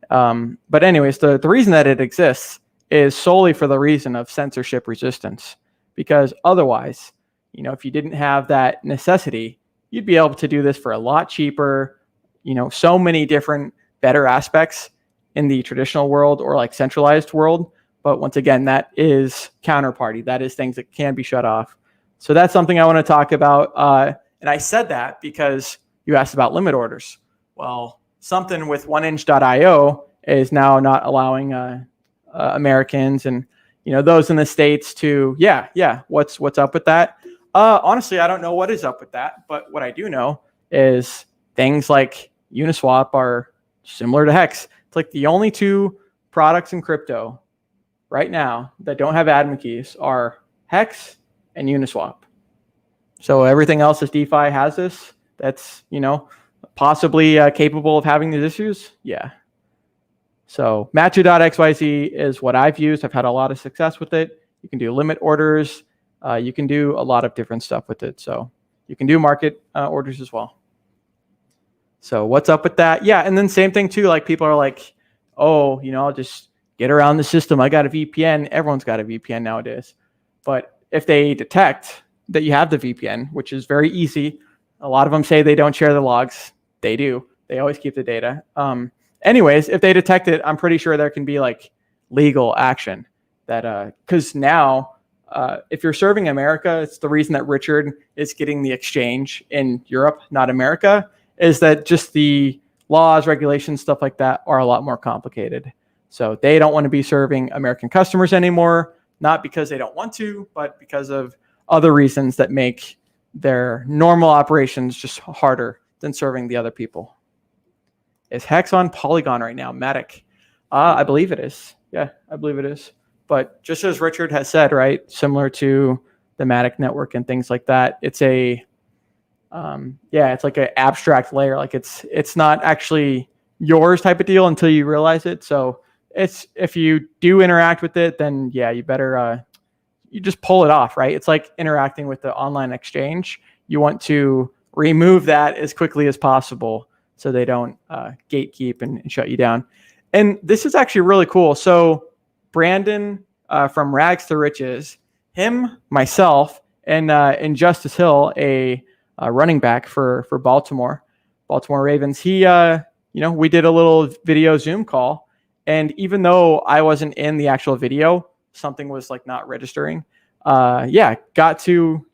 But anyways, the reason that it exists is solely for the reason of censorship resistance. Because otherwise, if you didn't have that necessity, you'd be able to do this for a lot cheaper, so many different better aspects in the traditional world or like centralized world. But once again, that is counterparty. That is things that can be shut off. So that's something I want to talk about. And I said that because you asked about limit orders. Well, something with 1inch.io is now not allowing Americans and those in the States to what's up with that? Honestly, I don't know what is up with that, but what I do know is things like Uniswap are similar to Hex. It's like the only two products in crypto right now that don't have admin keys are Hex and Uniswap. So everything else as DeFi has this, that's possibly capable of having these issues. Yeah. So matcha.xyz is what I've used. I've had a lot of success with it. You can do limit orders. You can do a lot of different stuff with it. So you can do market orders as well. So what's up with that? Yeah. And then same thing too. Like people are like, oh, I'll just get around the system. I got a VPN. Everyone's got a VPN nowadays. But if they detect that you have the VPN, which is very easy, a lot of them say they don't share the logs. They do. They always keep the data. Anyways, if they detect it, I'm pretty sure there can be like legal action that, because now if you're serving America, it's the reason that Richard is getting the exchange in Europe, not America, is that just the laws, regulations, stuff like that are a lot more complicated. So they don't want to be serving American customers anymore, not because they don't want to, but because of other reasons that make their normal operations just harder than serving the other people. Is Hex on Polygon right now? Matic. I believe it is. Yeah, I believe it is. But just as Richard has said, right, similar to the Matic network and things like that, it's a, it's like an abstract layer. Like it's not actually yours type of deal until you realize it. So it's, if you do interact with it, then yeah, you better, you just pull it off, right? It's like interacting with the online exchange. You want to remove that as quickly as possible so they don't gatekeep and shut you down. And this is actually really cool. So Brandon from Rags to Riches, him, myself, and Justice Hill, a running back for Baltimore Ravens. He, we did a little video Zoom call, And even though I wasn't in the actual video, something was like not registering. Got to,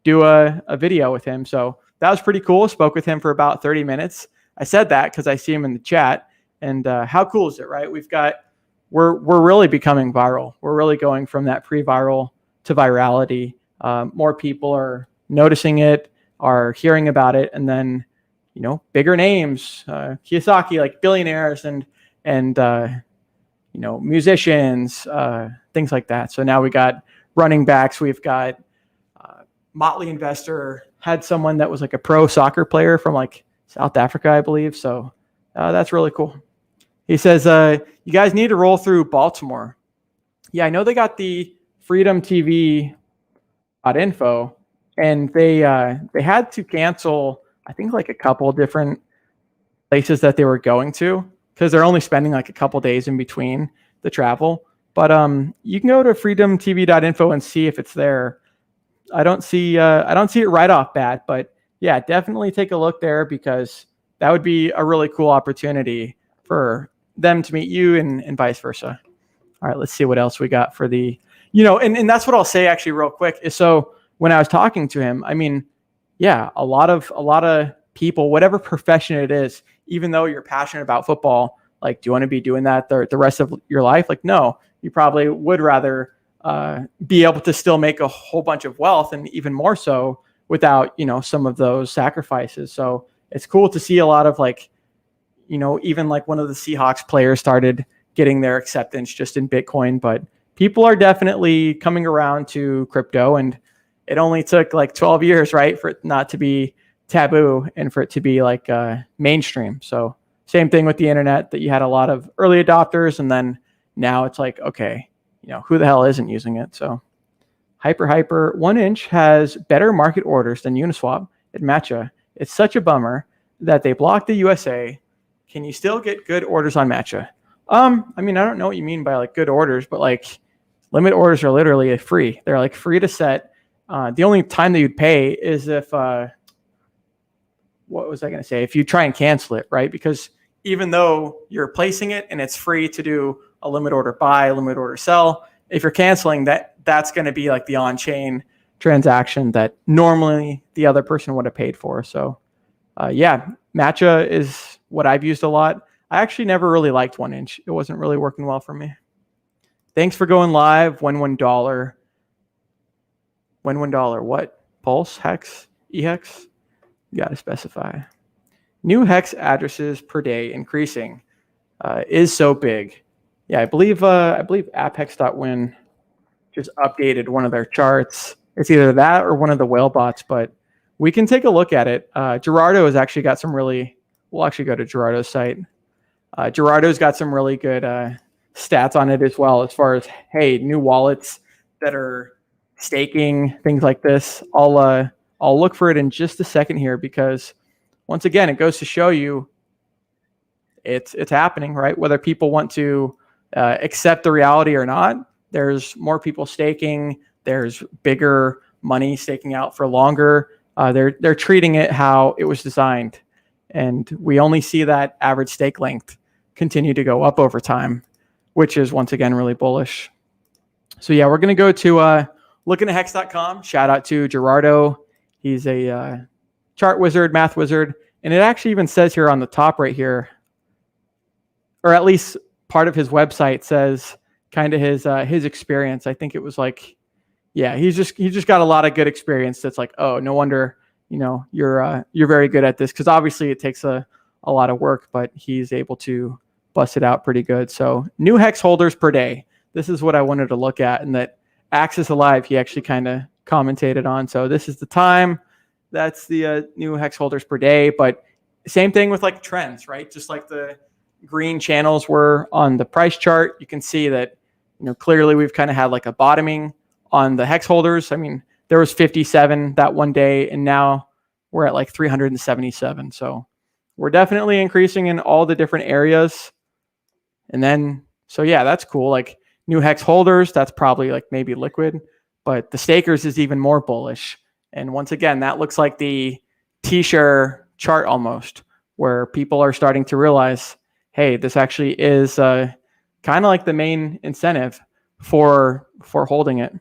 do a video with him. So that was pretty cool. Spoke with him for about 30 minutes. I said that because I see him in the chat. And how cool is it, right? We're really becoming viral. We're really going from that pre-viral to virality. More people are noticing it, are hearing about it, and then, bigger names, Kiyosaki, like billionaires and musicians, things like that. So now we got running backs. We've got Motley Investor had someone that was like a pro soccer player from like South Africa, I believe. So that's really cool. He says, you guys need to roll through Baltimore. Yeah, I know they got the freedomtv.info, and they had to cancel, I think, like a couple different places that they were going to because they're only spending like a couple days in between the travel. But you can go to freedomtv.info and see if it's there. I don't see it right off bat, but yeah, definitely take a look there because that would be a really cool opportunity for them to meet you and vice versa. All right, let's see what else we got for the, and that's what I'll say actually real quick is, so when I was talking to him, I mean, yeah, a lot of people, whatever profession it is, even though you're passionate about football, like, do you want to be doing that the rest of your life? Like, no, you probably would rather be able to still make a whole bunch of wealth, and even more so without, some of those sacrifices. So it's cool to see a lot of like, even like one of the Seahawks players started getting their acceptance just in Bitcoin, but people are definitely coming around to crypto, and it only took like 12 years, right, for it not to be taboo and for it to be like mainstream. So same thing with the internet, that you had a lot of early adopters, and then now it's like, okay, who the hell isn't using it? So Hyper 1 inch has better market orders than Uniswap at Matcha. It's such a bummer that they blocked the USA. Can you still get good orders on Matcha? I mean, I don't know what you mean by like good orders, but like limit orders are literally free. They're like free to set. The only time that you'd pay is if, what was I going to say? If you try and cancel it, right? Because even though you're placing it and it's free to do a limit order buy, limit order sell, if you're canceling that's going to be like the on-chain transaction that normally the other person would have paid for. So Matcha is what I've used a lot. I actually never really liked 1 inch. It wasn't really working well for me. Thanks for going live. When $1. When $1. What? Pulse? Hex? EHEX? You got to specify. New hex addresses per day increasing is so big. Yeah, I believe apphex.win just updated one of their charts. It's either that or one of the whale bots, but we can take a look at it. Gerardo has actually got some really, we'll actually go to Gerardo's site. Gerardo's got some really good stats on it as well, as far as, hey, new wallets that are staking, things like this. I'll look for it in just a second here, because once again, it goes to show you it's happening, right? Whether people want to accept the reality or not, there's more people staking. There's bigger money staking out for longer. They're treating it how it was designed, and we only see that average stake length continue to go up over time, which is once again really bullish. So yeah, we're going to go to lookingahex.com. Shout out to Gerardo. He's a chart wizard, math wizard, and it actually even says here on the top right here, or at least part of his website says kind of his experience. I think it was like, yeah, he's just got a lot of good experience. That's like, oh, no wonder, you're very good at this, because obviously it takes a lot of work, but he's able to bust it out pretty good. So new hex holders per day. This is what I wanted to look at, and that Axis Alive, he actually kind of commentated on. So this is the time. That's the new hex holders per day. But same thing with like trends, right? Just like the green channels were on the price chart, you can see that, clearly we've kind of had like a bottoming on the hex holders. I mean, there was 57 that one day, and now we're at like 377. So we're definitely increasing in all the different areas. And then, so yeah, that's cool. Like new hex holders, that's probably like maybe liquid, but the stakers is even more bullish. And once again, that looks like the T-share chart almost, where people are starting to realize, hey, this actually is kind of like the main incentive for holding it.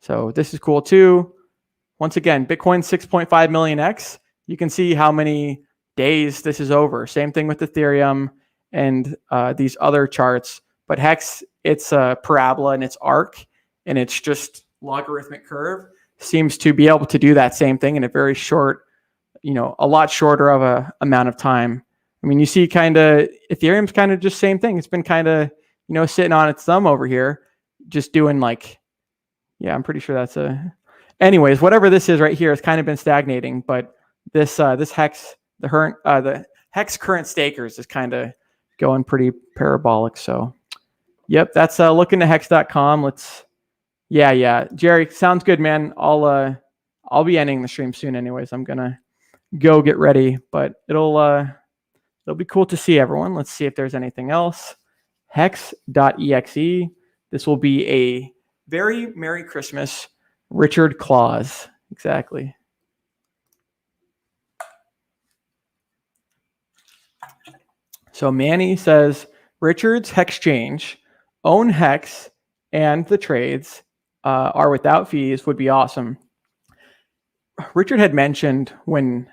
So this is cool too. Once again, Bitcoin 6.5 million X. You can see how many days this is over. Same thing with Ethereum and these other charts. But Hex, it's a parabola and it's arc, and it's just logarithmic curve. Seems to be able to do that same thing in a very short, a lot shorter of a amount of time. I mean, you see kind of Ethereum's kind of just same thing. It's been kind of, sitting on its thumb over here, just doing like, yeah, I'm pretty sure that's anyways, whatever this is right here has kind of been stagnating, but this Hex, the Hex current stakers is kind of going pretty parabolic. So yep, that's looking to hex.com. Yeah. Jerry, sounds good, man. I'll be ending the stream soon anyways. I'm gonna go get ready, but it'll be cool to see everyone. Let's see if there's anything else. Hex.exe. This will be a very Merry Christmas, Richard Claus. Exactly. So Manny says, Richard's Hexchange, own Hex, and the trades are without fees would be awesome. Richard had mentioned when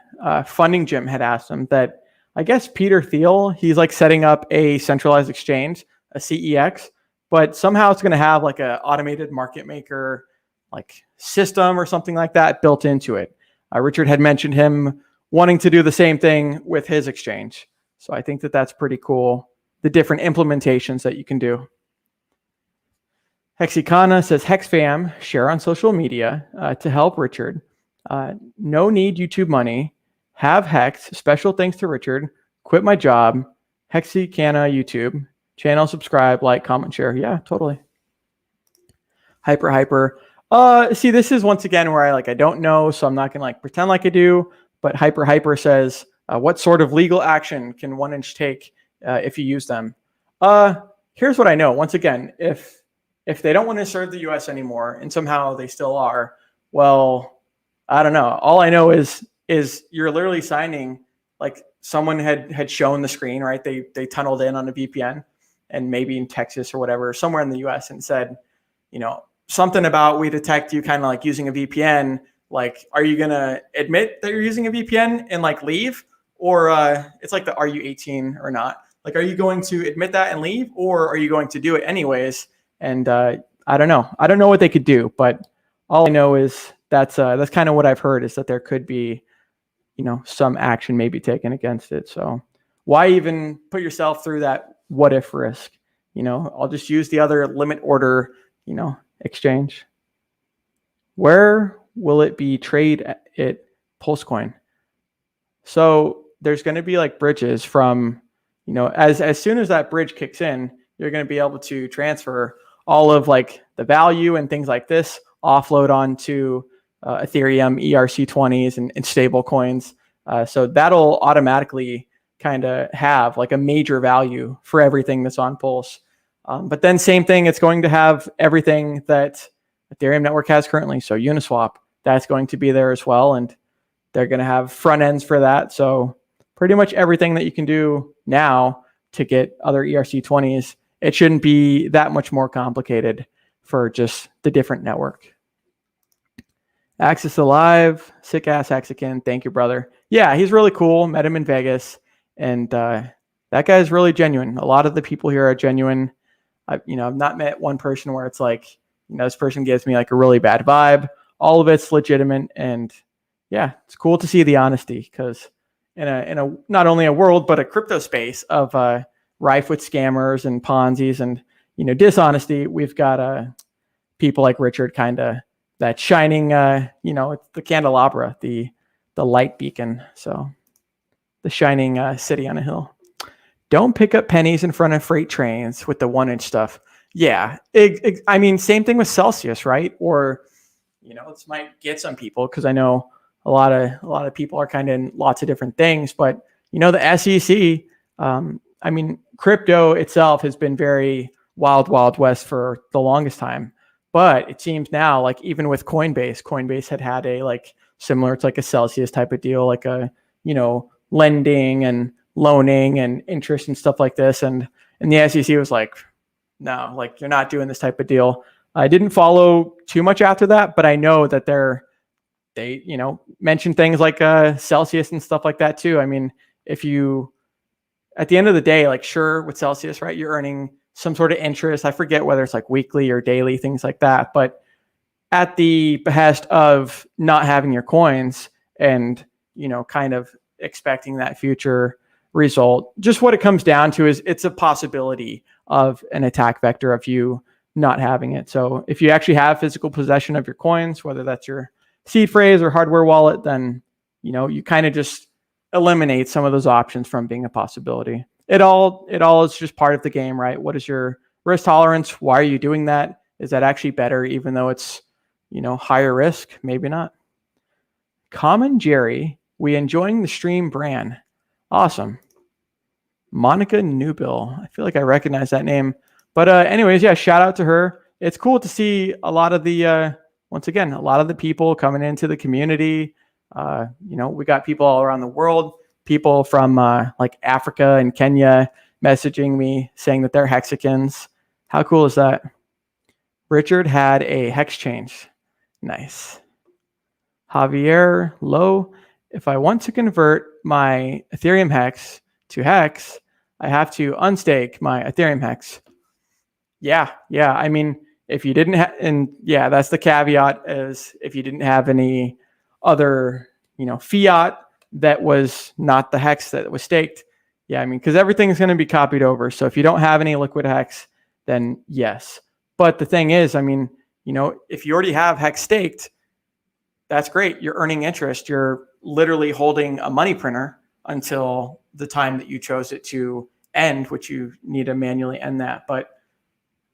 Funding Jim had asked him that I guess Peter Thiel, he's like setting up a centralized exchange, a CEX, but somehow it's going to have like an automated market maker like system or something like that built into it. Richard had mentioned him wanting to do the same thing with his exchange. So I think that that's pretty cool, the different implementations that you can do. Hexicana says, Hex fam, share on social media to help Richard. No need YouTube money. Have Hex. Special thanks to Richard. Quit my job. Hexicana YouTube. Channel, subscribe, like, comment, share. Yeah, totally. Hyper. See, this is once again where I don't know, so I'm not gonna pretend like I do. But Hyper says, what sort of legal action can 1inch take if you use them? Here's what I know. Once again, if they don't want to serve the U.S. anymore, and somehow they still are, well, I don't know. All I know is you're literally signing, like someone had shown the screen, right? They tunneled in on a VPN, and maybe in Texas or whatever, somewhere in the U.S. and said, something about we detect you kind of like using a VPN. Like, are you gonna admit that you're using a VPN and leave, or it's like are you 18 or not? Like, are you going to admit that and leave, or are you going to do it anyways? And I don't know. I don't know what they could do, but all I know is that's kind of what I've heard, is that there could be, some action maybe taken against it. So why even put yourself through that what if risk? I'll just use the other limit order, exchange. Where will it be trade at Pulsecoin? So there's going to be bridges from, as soon as that bridge kicks in, you're going to be able to transfer all of the value and things like this, offload onto Ethereum, ERC20s and stable coins. So that'll automatically kind of have a major value for everything that's on Pulse. But then same thing, it's going to have everything that Ethereum network has currently. So Uniswap, that's going to be there as well. And they're going to have front ends for that. So pretty much everything that you can do now to get other ERC20s, it shouldn't be that much more complicated for just the different network. Axis Alive, sick ass Hexican. Thank you, brother. Yeah, he's really cool. Met him in Vegas. And that guy is really genuine. A lot of the people here are genuine. I've not met one person where it's this person gives me a really bad vibe. All of it's legitimate, and yeah, it's cool to see the honesty, because in a not only a world but a crypto space of rife with scammers and Ponzi's and dishonesty, we've got people like Richard, kind of that shining it's the candelabra, the light beacon. So the shining city on a hill. Don't pick up pennies in front of freight trains with the 1inch stuff. Yeah, I mean, same thing with Celsius, right? Or this might get some people, because I know a lot of people are kind of in lots of different things. But the SEC, I mean, crypto itself has been very wild west for the longest time. But it seems now, even with Coinbase had a similar to a Celsius type of deal, a lending and loaning and interest and stuff like this. And the SEC was like, no, like you're not doing this type of deal. I didn't follow too much after that, but I know that they mention things like Celsius and stuff like that too. I mean, if you, at the end of the day, like sure, with Celsius, right, you're earning some sort of interest. I forget whether it's like weekly or daily, things like that. But at the behest of not having your coins and, kind of expecting that future result, just what it comes down to is it's a possibility of an attack vector of you not having it. So if you actually have physical possession of your coins, whether that's your seed phrase or hardware wallet, then, you kind of just eliminate some of those options from being a possibility. It all is just part of the game, right? What is your risk tolerance? Why are you doing that? Is that actually better, even though it's, higher risk? Maybe not. Common Jerry, we enjoying the stream brand. Awesome. Monica Newbill. I feel like I recognize that name. But anyways, yeah, shout out to her. It's cool to see a lot of the, once again, a lot of the people coming into the community. We got people all around the world, people from like Africa and Kenya messaging me saying that they're Hexicans. How cool is that? Richard had a hex change. Nice. Javier Lowe, if I want to convert my Ethereum hex to hex, I have to unstake my Ethereum hex. Yeah. I mean, if you didn't have, and yeah, that's the caveat, is if you didn't have any other, fiat that was not the hex that was staked. Yeah, I mean, because everything's going to be copied over. So if you don't have any liquid hex, then yes. But the thing is, I mean, if you already have hex staked, that's great. You're earning interest. You're literally holding a money printer until the time that you chose it to end, which you need to manually end that. But,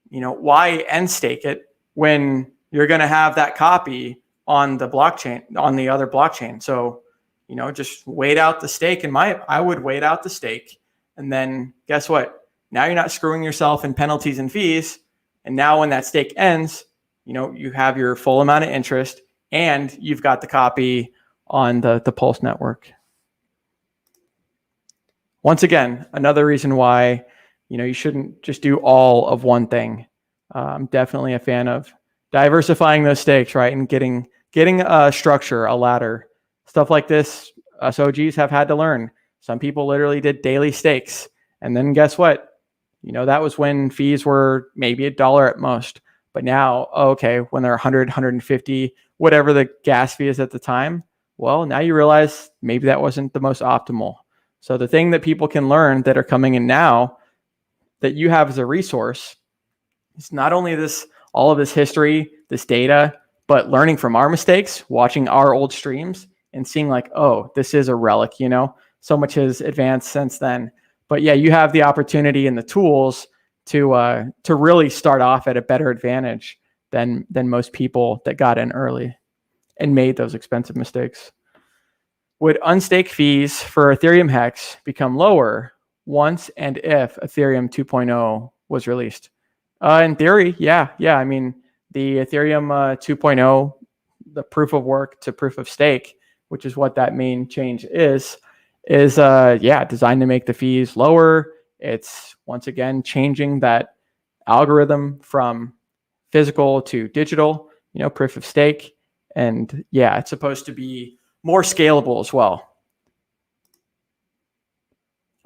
why end stake it when you're going to have that copy on the blockchain, on the other blockchain? So, just wait out the stake. I would wait out the stake. And then guess what? Now you're not screwing yourself in penalties and fees. And now when that stake ends, you have your full amount of interest and you've got the copy on the Pulse network. Once again, another reason why, you shouldn't just do all of one thing. I'm definitely a fan of diversifying those stakes, right? And getting a structure, a ladder, stuff like this. Us OGs have had to learn. Some people literally did daily stakes. And then guess what? That was when fees were maybe $1 at most. But now, okay, when they're 100, 150, whatever the gas fee is at the time, well, now you realize maybe that wasn't the most optimal. So the thing that people can learn that are coming in now that you have as a resource is not only all of this history, this data, but learning from our mistakes, watching our old streams and seeing like, oh, this is a relic, so much has advanced since then. But yeah, you have the opportunity and the tools to really start off at a better advantage than most people that got in early and made those expensive mistakes. Would unstake fees for Ethereum Hex become lower once and if Ethereum 2.0 was released? In theory, yeah. I mean, the Ethereum 2.0, the proof of work to proof of stake, which is what that main change is designed to make the fees lower. It's once again changing that algorithm from physical to digital, proof of stake. And yeah, it's supposed to be more scalable as well.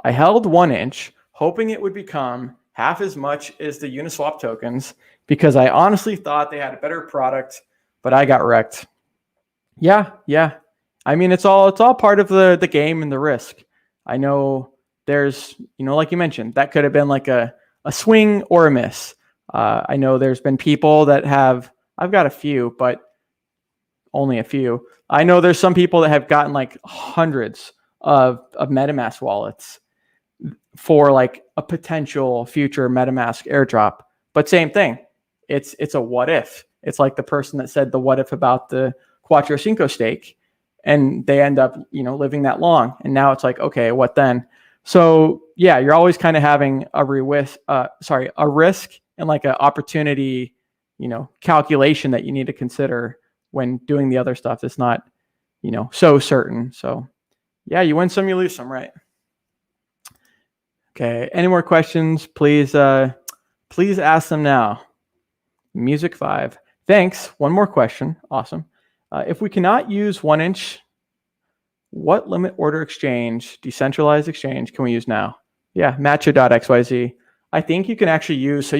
I held 1 inch, hoping it would become half as much as the Uniswap tokens because I honestly thought they had a better product, but I got wrecked. Yeah. I mean, it's all part of the game and the risk. I know there's, like you mentioned, that could have been like a swing or a miss. I know there's been people that I've got a few, but only a few. I know there's some people that have gotten like hundreds of MetaMask wallets for like a potential future MetaMask airdrop. But same thing. It's a what if. It's like the person that said the what if about the Quattro Cinco stake, and they end up, living that long. And now it's like, okay, what then? So yeah, you're always kind of having a risk and like an opportunity, calculation that you need to consider when doing the other stuff that's not, so certain. So yeah, you win some, you lose some, right? Okay. Any more questions? Please ask them now. Music 5. Thanks. One more question. Awesome. If we cannot use 1inch, what limit order exchange, decentralized exchange can we use now? Yeah, matcha.xyz. I think you can actually use,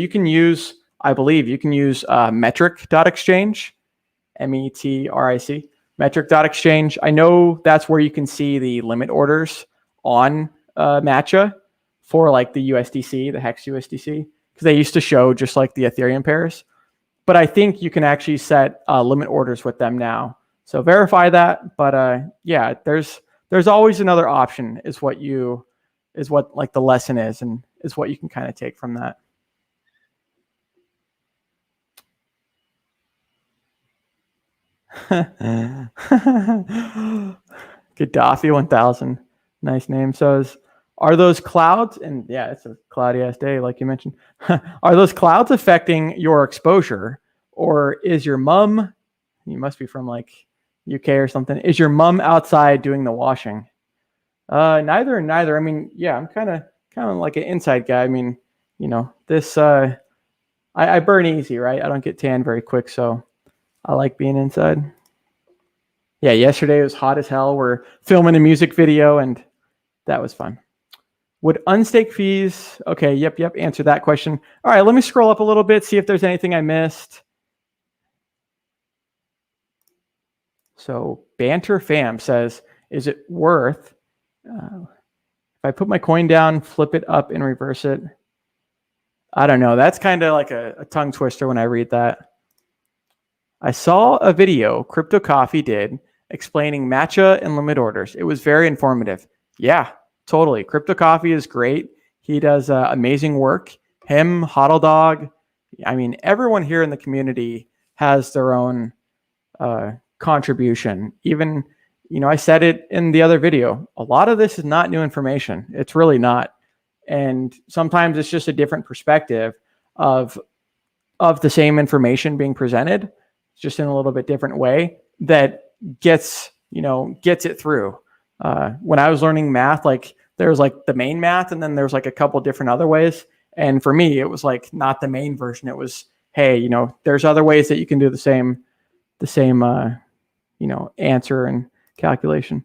I believe you can use metric.exchange, METRIC, metric.exchange. I know that's where you can see the limit orders on matcha for like the USDC, the Hex USDC, because they used to show just like the Ethereum pairs. But I think you can actually set limit orders with them now. So verify that. But yeah, there's always another option is what like the lesson is, and is what you can kind of take from that. Gaddafi 1000. Nice name. Are those clouds? And yeah, it's a cloudy ass day, like you mentioned. Are those clouds affecting your exposure? Or is your mom, you must be from like UK or something, is your mom outside doing the washing? Neither and neither. I mean, yeah, I'm kind of like an inside guy. I mean, this, I burn easy, right? I don't get tan very quick, so I like being inside. Yeah, yesterday it was hot as hell. We're filming a music video, and that was fun. Would unstake fees? Okay, yep. Answer that question. All right, let me scroll up a little bit, see if there's anything I missed. So Banter Fam says, is it worth, if I put my coin down, flip it up and reverse it? I don't know. That's kind of like a tongue twister when I read that. I saw a video Crypto Coffee did explaining matcha and limit orders. It was very informative. Yeah, totally. Crypto Coffee is great. He does amazing work. Him, Hodl Dog. I mean, everyone here in the community has their own contribution. Even, I said it in the other video. A lot of this is not new information. It's really not. And sometimes it's just a different perspective of the same information being presented, just in a little bit different way that gets it through. When I was learning math, like there was like the main math, and then there's like a couple different other ways. And for me, it was like not the main version. It was, hey, there's other ways that you can do the same answer and calculation.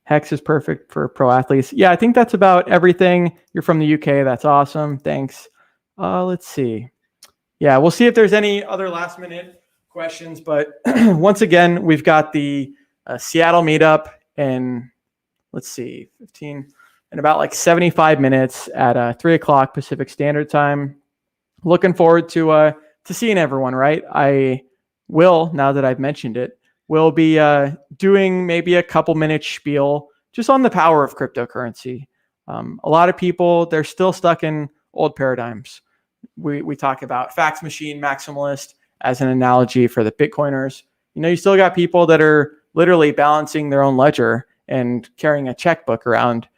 Hex is perfect for pro athletes. Yeah, I think that's about everything. You're from the UK. That's awesome. Thanks. Let's see. Yeah, we'll see if there's any other last minute questions. But once again, we've got the Seattle meetup in, let's see, 15 in about like 75 minutes at 3 o'clock Pacific Standard Time. Looking forward to seeing everyone, right? I will, now that I've mentioned it, we'll be doing maybe a couple minute spiel just on the power of cryptocurrency. A lot of people, they're still stuck in old paradigms. We talk about fax machine maximalist as an analogy for the Bitcoiners. You still got people that are literally balancing their own ledger and carrying a checkbook around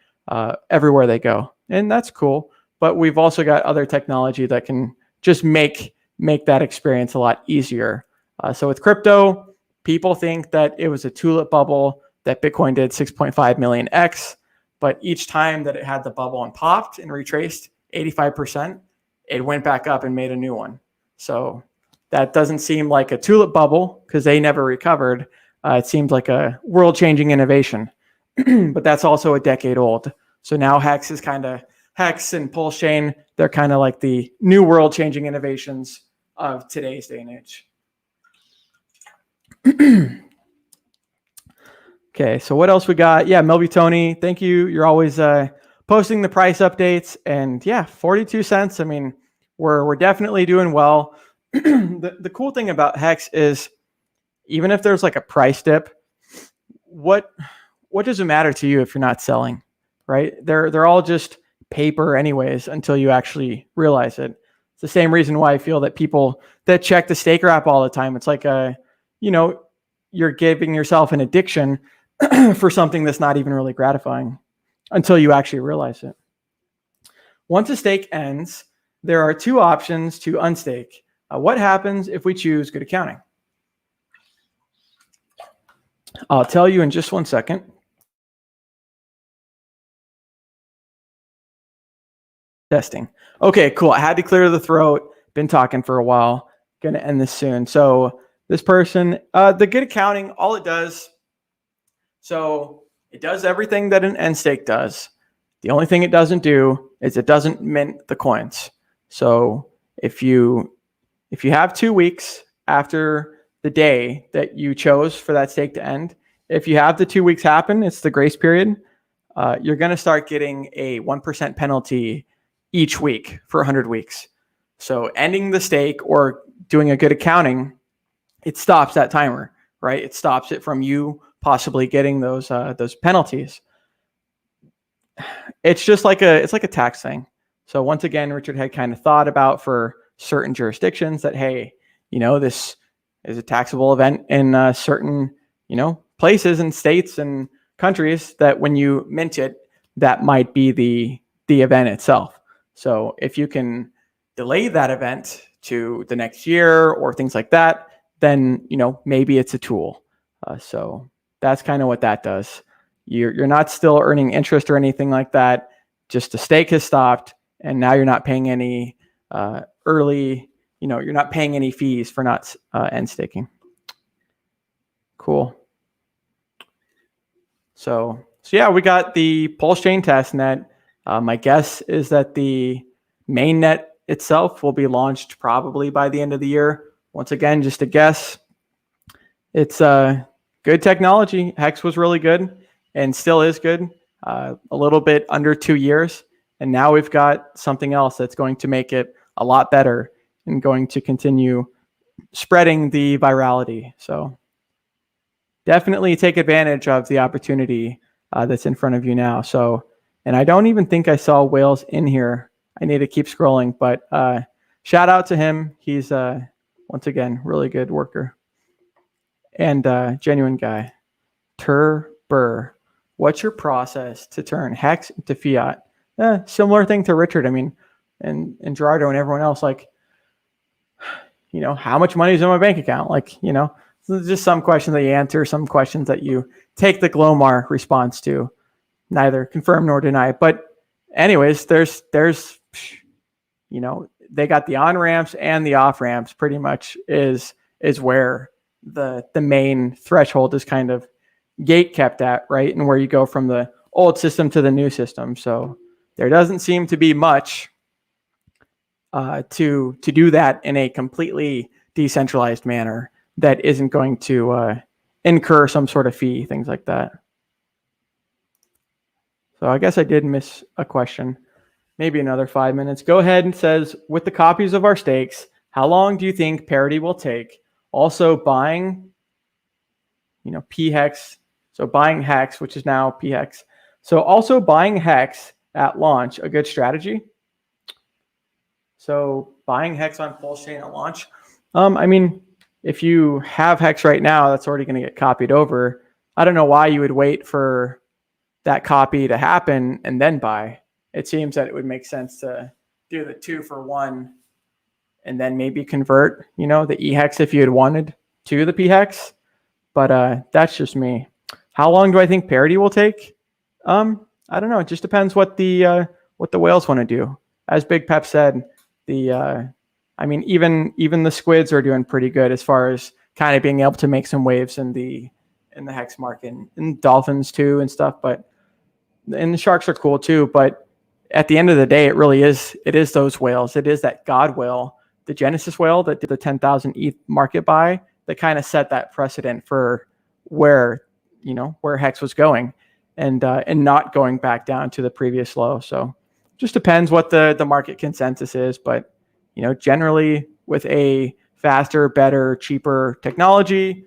everywhere they go. And that's cool. But we've also got other technology that can just make that experience a lot easier. So with crypto, people think that it was a tulip bubble, that Bitcoin did 6.5 million X, but each time that it had the bubble and popped and retraced 85%, it went back up and made a new one. So that doesn't seem like a tulip bubble because they never recovered. It seems like a world-changing innovation, but that's also a decade old. So now Hex and Pulse Chain, they're kind of like the new world-changing innovations of today's day and age. Okay, so what else we got? Yeah, Melby Tony, thank you. You're always posting the price updates, and yeah, 42 cents. I mean, we're definitely doing well. The cool thing about Hex is, even if there's like a price dip, what does it matter to you if you're not selling, right? They're all just paper anyways until you actually realize it. It's the same reason why I feel that people that check the Staker app all the time, it's like you're giving yourself an addiction for something that's not even really gratifying until you actually realize it. Once a stake ends, there are two options to unstake. What happens if we choose good accounting? I'll tell you in just 1 second. Testing. Okay, cool. I had to clear the throat. Been talking for a while. Gonna end this soon. So this person, the good accounting, all it does, so it does everything that an end stake does. The only thing it doesn't do is it doesn't mint the coins. So if you have 2 weeks after the day that you chose for that stake to end, if you have the 2 weeks happen, it's the grace period. You're going to start getting a 1% penalty each week for 100 weeks. So ending the stake or doing a good accounting, it stops that timer, right? It stops it from you possibly getting those penalties. It's just like a tax thing. So once again, Richard had kind of thought about for certain jurisdictions that, hey, this is a taxable event in certain, places and states and countries, that when you mint it, that might be the event itself. So if you can delay that event to the next year or things like that, then maybe it's a tool. So that's kind of what that does. You're not still earning interest or anything like that. Just the stake has stopped, and now you're not paying any early. You're not paying any fees for not end staking. Cool. So yeah, we got the Pulse Chain Testnet. My guess is that the mainnet itself will be launched probably by the end of the year. Once again, just a guess. It's good technology. Hex was really good and still is good. A little bit under 2 years. And now we've got something else that's going to make it a lot better and going to continue spreading the virality. So definitely take advantage of the opportunity that's in front of you now. So, and I don't even think I saw Whales in here. I need to keep scrolling, but shout out to him. He's, once again, really good worker and genuine guy. Burr, what's your process to turn Hex into Fiat? Similar thing to Richard. I mean, and Gerardo and everyone else, like, how much money is in my bank account? Like, just some questions that you answer, some questions that you take the Glomar response to, neither confirm nor deny. But anyways, there's they got the on ramps and the off ramps pretty much is where the main threshold is kind of gate kept at, right? And where you go from the old system to the new system. So there doesn't seem to be much to do that in a completely decentralized manner that isn't going to incur some sort of fee, things like that. So I guess I did miss a question. Maybe another 5 minutes. Go ahead and says, with the copies of our stakes, how long do you think parity will take? Also buying, p-hex. So buying Hex, which is now p-hex. So also buying Hex at launch, a good strategy. So buying Hex on Pulse Chain at launch. I mean, if you have Hex right now, that's already going to get copied over. I don't know why you would wait for that copy to happen and then buy. It seems that it would make sense to do the 2-for-1 and then maybe convert, the e-hex if you had wanted to the p-hex. But that's just me. How long do I think parity will take? I don't know. It just depends what the whales want to do. As Big Pep said, I mean, even the squids are doing pretty good as far as kind of being able to make some waves in the hex market, and dolphins too and stuff. And the sharks are cool too. But at the end of the day, it is those whales. It is that God whale, the Genesis whale that did the 10,000 ETH market buy that kind of set that precedent for where Hex was going and not going back down to the previous low. So just depends what the market consensus is. But, generally with a faster, better, cheaper technology,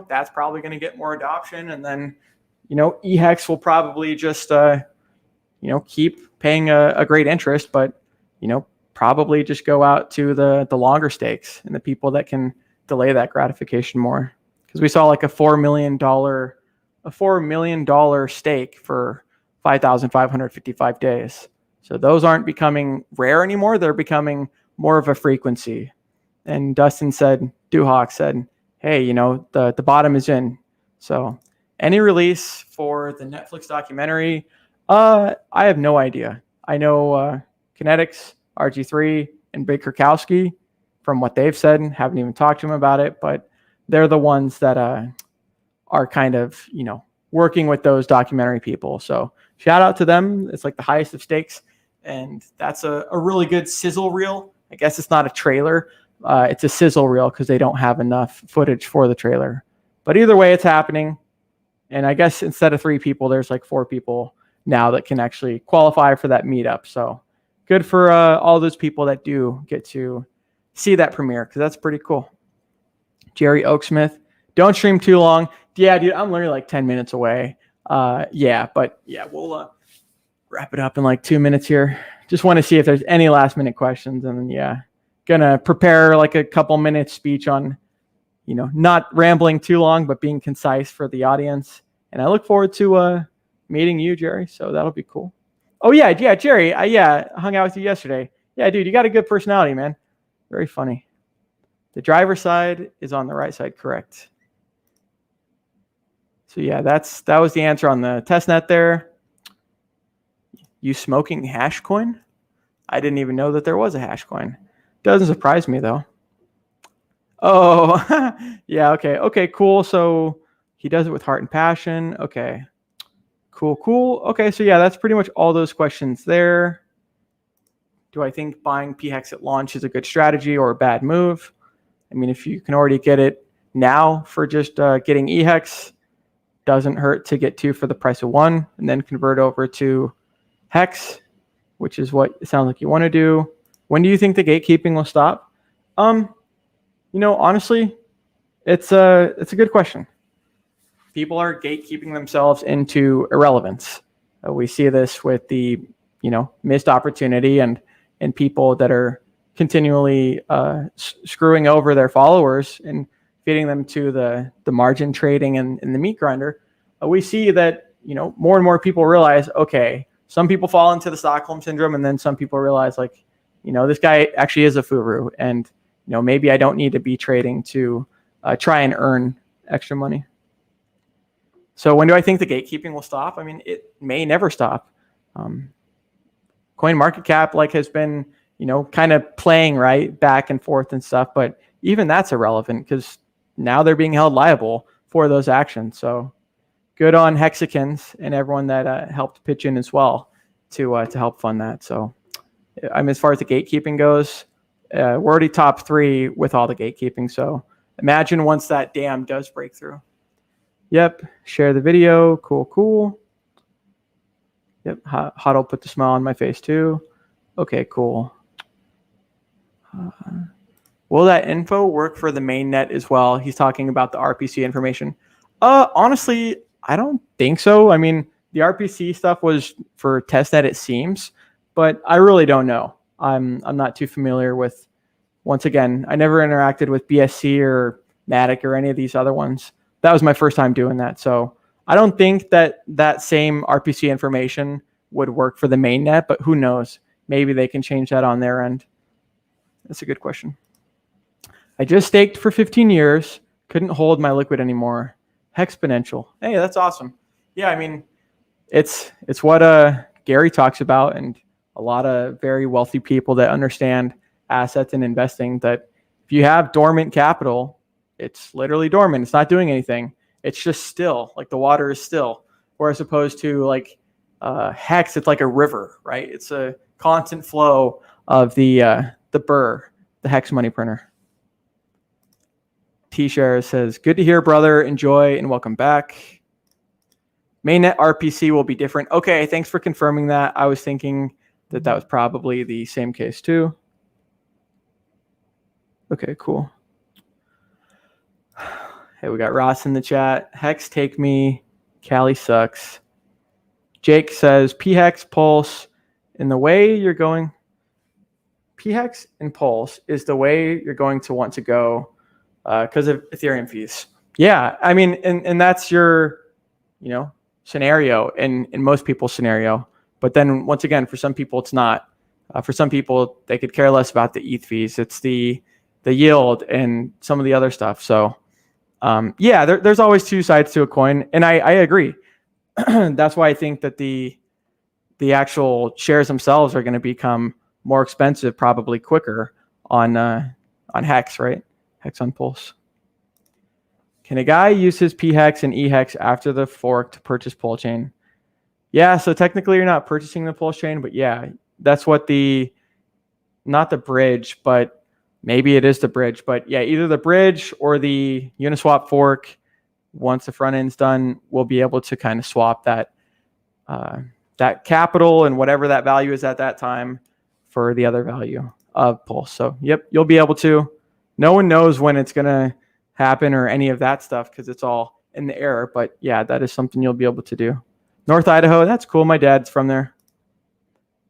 that's probably going to get more adoption. And then, eHex will probably just, keep paying a great interest, but, probably just go out to the longer stakes and the people that can delay that gratification more. Because we saw like a $4 million stake for 5,555 days. So those aren't becoming rare anymore. They're becoming more of a frequency. And Dustin said, Duhawk said, hey, the bottom is in. So any release for the Netflix documentary, I have no idea. I know Kinetics, RG3, and Big Kurkowski, from what they've said. Haven't even talked to them about it, but they're the ones that are kind of, working with those documentary people. So shout out to them. It's like the highest of stakes. And that's a really good sizzle reel. I guess it's not a trailer. It's a sizzle reel because they don't have enough footage for the trailer. But either way, it's happening. And I guess instead of 3 people, there's like 4 people now that can actually qualify for that meetup. So good for all those people that do get to see that premiere, because that's pretty cool. Jerry Oaksmith, don't stream too long. Yeah, dude, I'm literally like 10 minutes away. We'll wrap it up in like 2 minutes here. Just want to see if there's any last minute questions, and then gonna prepare like a couple minute speech on, not rambling too long, but being concise for the audience. And I look forward to meeting you, Jerry. So that'll be cool. Oh yeah, Jerry. I hung out with you yesterday. Yeah, dude, you got a good personality, man. Very funny. The driver's side is on the right side, correct? So yeah, that was the answer on the testnet there. You smoking hash coin? I didn't even know that there was a hash coin. Doesn't surprise me though. Oh, yeah, okay. Okay, cool. So he does it with heart and passion. Okay. Cool. Okay, so yeah, that's pretty much all those questions there. Do I think buying PHEX at launch is a good strategy or a bad move? I mean, if you can already get it now for just getting EHEX, doesn't hurt to get 2 for the price of 1 and then convert over to HEX, which is what it sounds like you want to do. When do you think the gatekeeping will stop? Honestly, it's a good question. People are gatekeeping themselves into irrelevance. We see this with the, missed opportunity and people that are continually screwing over their followers and feeding them to the margin trading and the meat grinder. We see that, more and more people realize, okay, some people fall into the Stockholm syndrome, and then some people realize this guy actually is a furu, and maybe I don't need to be trading to try and earn extra money. So when do I think the gatekeeping will stop? I mean, it may never stop. CoinMarketCap has been, kind of playing right back and forth and stuff, but even that's irrelevant because now they're being held liable for those actions. So good on Hexicans and everyone that helped pitch in as well to help fund that. So as far as the gatekeeping goes, we're already top 3 with all the gatekeeping. So imagine once that dam does break through. Yep. Share the video. Cool. Yep. Huddle put the smile on my face too. Okay, cool. Will that info work for the mainnet as well? He's talking about the RPC information. Honestly, I don't think so. I mean, the RPC stuff was for testnet, it seems, but I really don't know. I'm not too familiar with. Once again, I never interacted with BSC or Matic or any of these other ones. That was my first time doing that. So I don't think that same RPC information would work for the mainnet, but who knows? Maybe they can change that on their end. That's a good question. I just staked for 15 years. Couldn't hold my liquid anymore. Hexponential. Hey, that's awesome. Yeah, I mean, it's what Gary talks about, and a lot of very wealthy people that understand assets and investing, that if you have dormant capital, it's literally dormant. It's not doing anything. It's just still, like the water is still. Whereas opposed to Hex, it's like a river, right? It's a constant flow of the burr, the Hex money printer. T-Share says, good to hear, brother. Enjoy and welcome back. Mainnet RPC will be different. Okay, thanks for confirming that. I was thinking that was probably the same case too. Okay, cool. Hey, we got Ross in the chat. Hex, take me. Cali sucks. Jake says, PHEX, Pulse, in the way you're going. PHEX and Pulse is the way you're going to want to go because of Ethereum fees. Yeah, I mean, and that's your, scenario in most people's scenario. But then once again, for some people, it's not. For some people, they could care less about the ETH fees. It's the yield and some of the other stuff. So there's always 2 sides to a coin, and I agree. That's why I think that the actual shares themselves are going to become more expensive, probably quicker on Hex, right? Hex on Pulse. Can a guy use his PHEX and EHEX after the fork to purchase Pulse chain? Yeah, so technically you're not purchasing the Pulse chain, but yeah, that's what not the bridge, but maybe it is the bridge. But yeah, either the bridge or the Uniswap fork, once the front end's done, we'll be able to kind of swap that capital and whatever that value is at that time for the other value of Pulse. So yep, you'll be able to. No one knows when it's going to happen or any of that stuff because it's all in the air. But yeah, that is something you'll be able to do. North Idaho, that's cool. My dad's from there.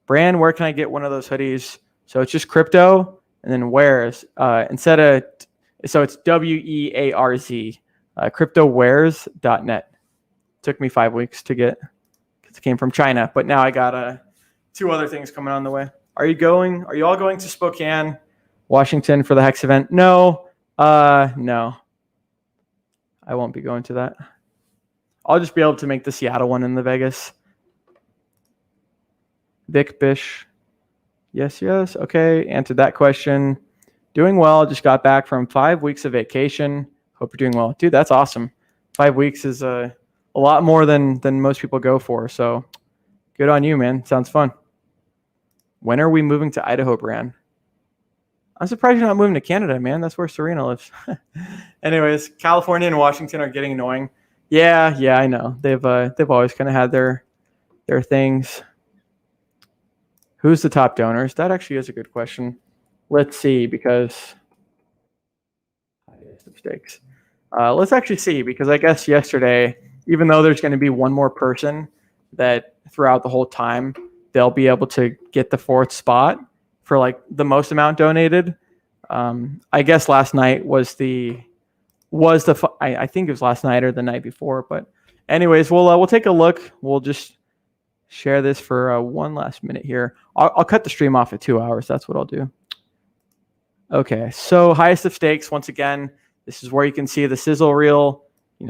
Brand, where can I get one of those hoodies? So it's just crypto and then wears. So it's WEARZ, cryptowares.net. Took me 5 weeks to get because it came from China. But now I got 2 other things coming on the way. Are you all going to Spokane, Washington for the Hex event? No. No. I won't be going to that. I'll just be able to make the Seattle one in the Vegas. Vic Bish. Yes. Okay. Answered that question. Doing well. Just got back from 5 weeks of vacation. Hope you're doing well. Dude, that's awesome. 5 weeks is a lot more than most people go for. So good on you, man. Sounds fun. When are we moving to Idaho, Brand? I'm surprised you're not moving to Canada, man. That's where Serena lives. Anyways, California and Washington are getting annoying. Yeah, I know. They've always kind of had their things. Who's the top donors? That actually is a good question. Let's see, because mistakes. Let's actually see, because I guess yesterday, even though there's going to be one more person that throughout the whole time, they'll be able to get the 4th spot for like the most amount donated. I guess last night I think it was last night or the night before, but anyways, we'll take a look. We'll just share this for one last minute here. I'll cut the stream off at 2 hours. That's what I'll do. Okay, so highest of stakes. Once again, this is where you can see the sizzle reel.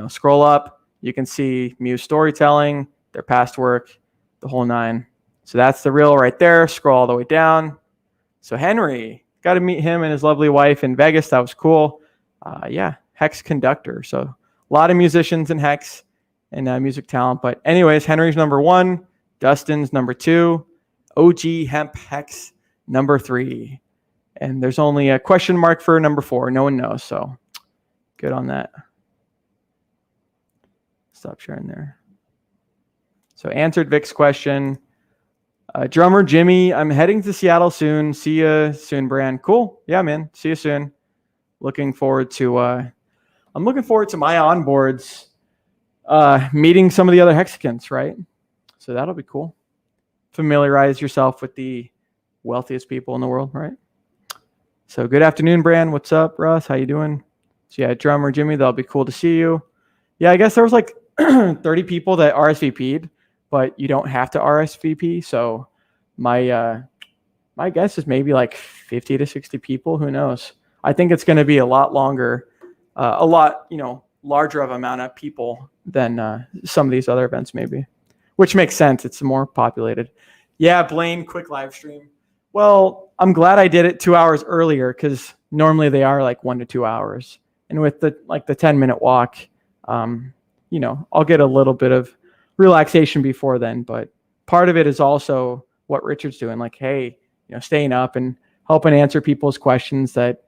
Scroll up. You can see Muse storytelling, their past work, the whole 9. So that's the reel right there. Scroll all the way down. So Henry, got to meet him and his lovely wife in Vegas. That was cool. Yeah, Hex conductor. So a lot of musicians in Hex and music talent. But anyways, Henry's number 1. Dustin's number 2. OG Hemp Hex number 3. And there's only a question mark for number 4. No one knows. So good on that. Stop sharing there. So answered Vic's question. Drummer Jimmy, I'm heading to Seattle soon. See you soon, Brand. Cool. Yeah, man. See you soon. Looking forward to my onboards, meeting some of the other Hexicans, right? So that'll be cool. Familiarize yourself with the wealthiest people in the world, right? So good afternoon, Brand. What's up, Russ? How you doing? So yeah, Drummer Jimmy, that'll be cool to see you. Yeah, I guess there was like 30 people that RSVP'd, but you don't have to RSVP. So my guess is maybe like 50 to 60 people. Who knows? I think it's going to be a lot longer, a lot, larger of amount of people than some of these other events maybe, which makes sense. It's more populated. Yeah, Blaine, quick live stream. Well, I'm glad I did it 2 hours earlier because normally they are like 1 to 2 hours. And with the 10-minute walk, I'll get a little bit of relaxation before then. But part of it is also what Richard's doing, like, hey, staying up and helping answer people's questions that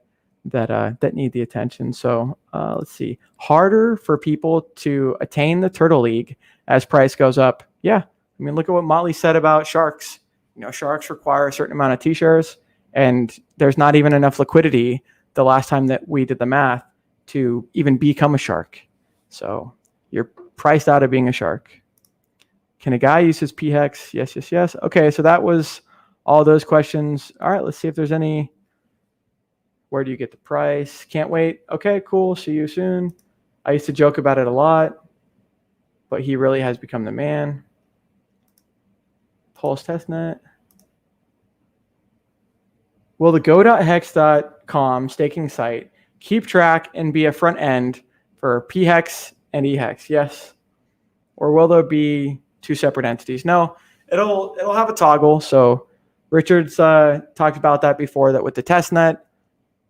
need the attention. So let's see. Harder for people to attain the Turtle League as price goes up. Yeah. I mean, look at what Motley said about sharks. Sharks require a certain amount of T-shares, and there's not even enough liquidity the last time that we did the math to even become a shark. So you're priced out of being a shark. Can a guy use his PHEX? Yes. Okay, so that was all those questions. All right, let's see if there's any. Where do you get the price? Can't wait. Okay, cool. See you soon. I used to joke about it a lot, but he really has become the man. Pulse Testnet. Will the go.hex.com staking site keep track and be a front end for PHEX and EHEX? Yes. Or will there be 2 separate entities? No, it'll have a toggle. So Richard's talked about that before, that with the testnet,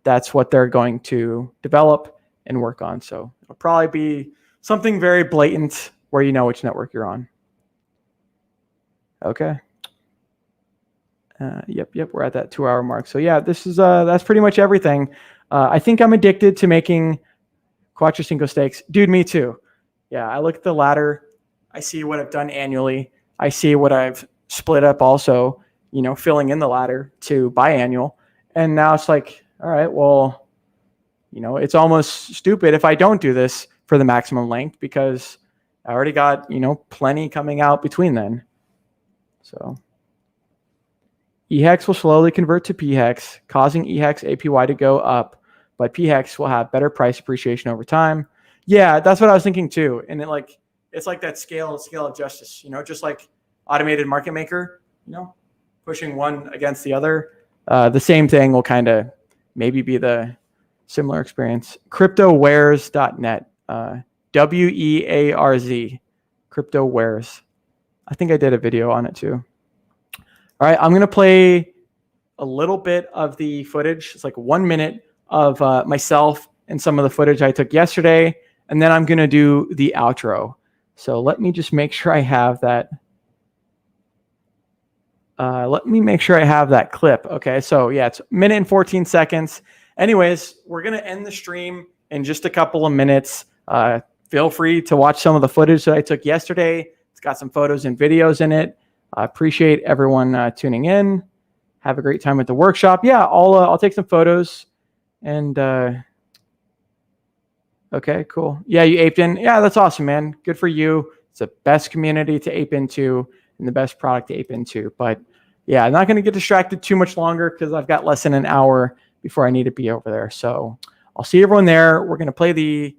that's what they're going to develop and work on. So it'll probably be something very blatant where you know which network you're on. Okay. Yep, we're at that 2-hour mark. So yeah, this is that's pretty much everything. I think I'm addicted to making Quattro Cinco stakes. Dude, me too. Yeah, I look at the ladder. I see what I've done annually. I see what I've split up also, you know, filling in the ladder to biannual. And now it's like, all right, well, you know, it's almost stupid if I don't do this for the maximum length, because I already got, you know, plenty coming out between then. So EHEX will slowly convert to PHEX, causing EHEX APY to go up, but PHEX will have better price appreciation over time. Yeah, that's what I was thinking too. And it's like that scale of justice, you know, just like automated market maker, you know, pushing one against the other. The same thing will kind of maybe be the similar experience. CryptoWares.net, WEARZ, CryptoWares. I think I did a video on it too. All right, I'm going to play a little bit of the footage. It's like 1 minute of myself and some of the footage I took yesterday, and then I'm going to do the outro. So let me just make sure I have that. Let me make sure I have that clip. Okay, so yeah, it's 1 minute and 14 seconds. Anyways, we're going to end the stream in just a couple of minutes. Feel free to watch some of the footage that I took yesterday. It's got some photos and videos in it. I appreciate everyone tuning in. Have a great time at the workshop. Yeah, I'll take some photos. And okay, cool. Yeah, you aped in. Yeah, that's awesome, man. Good for you. It's the best community to ape into and the best product to ape into. But yeah, I'm not going to get distracted too much longer because I've got less than an hour before I need to be over there. So I'll see everyone there. We're going to play the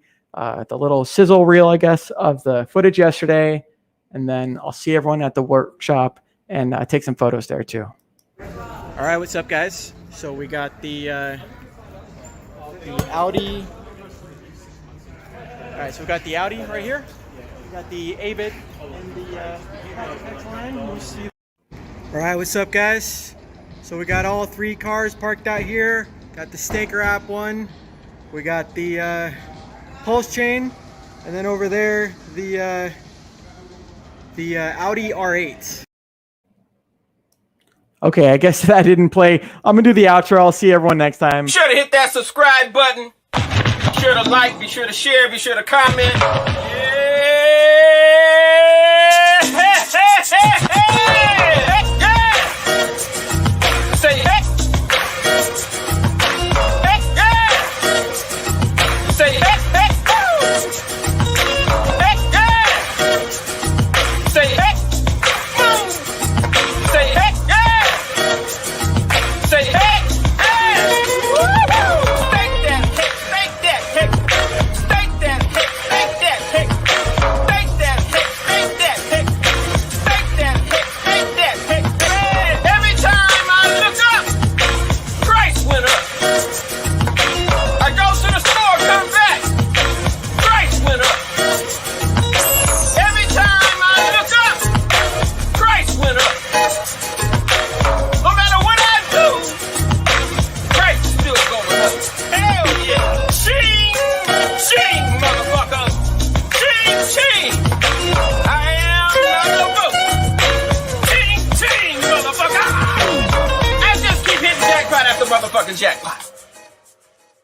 little sizzle reel, I guess, of the footage yesterday. And then I'll see everyone at the workshop and take some photos there too. All right, what's up, guys? So we got the Audi. All right, so we got the Audi right here. We got the ABIT and the line. All right, what's up, guys? So we got all 3 cars parked out here. Got the Staker.app one. We got the Pulse Chain, and then over there the Audi R8. Okay, I guess that didn't play. I'm gonna do the outro. I'll see everyone next time. Be sure to hit that subscribe button. Be sure to like, be sure to share, be sure to comment. Yeah. Say hey. Say hey. Say hey. Say hey. Say hey. Motherfucking jackpot.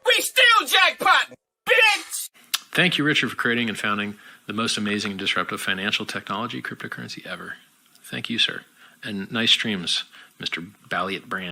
We still jackpot, bitch! Thank you, Richard, for creating and founding the most amazing and disruptive financial technology cryptocurrency ever. Thank you, sir. And nice streams, Mr. Balliet Brand.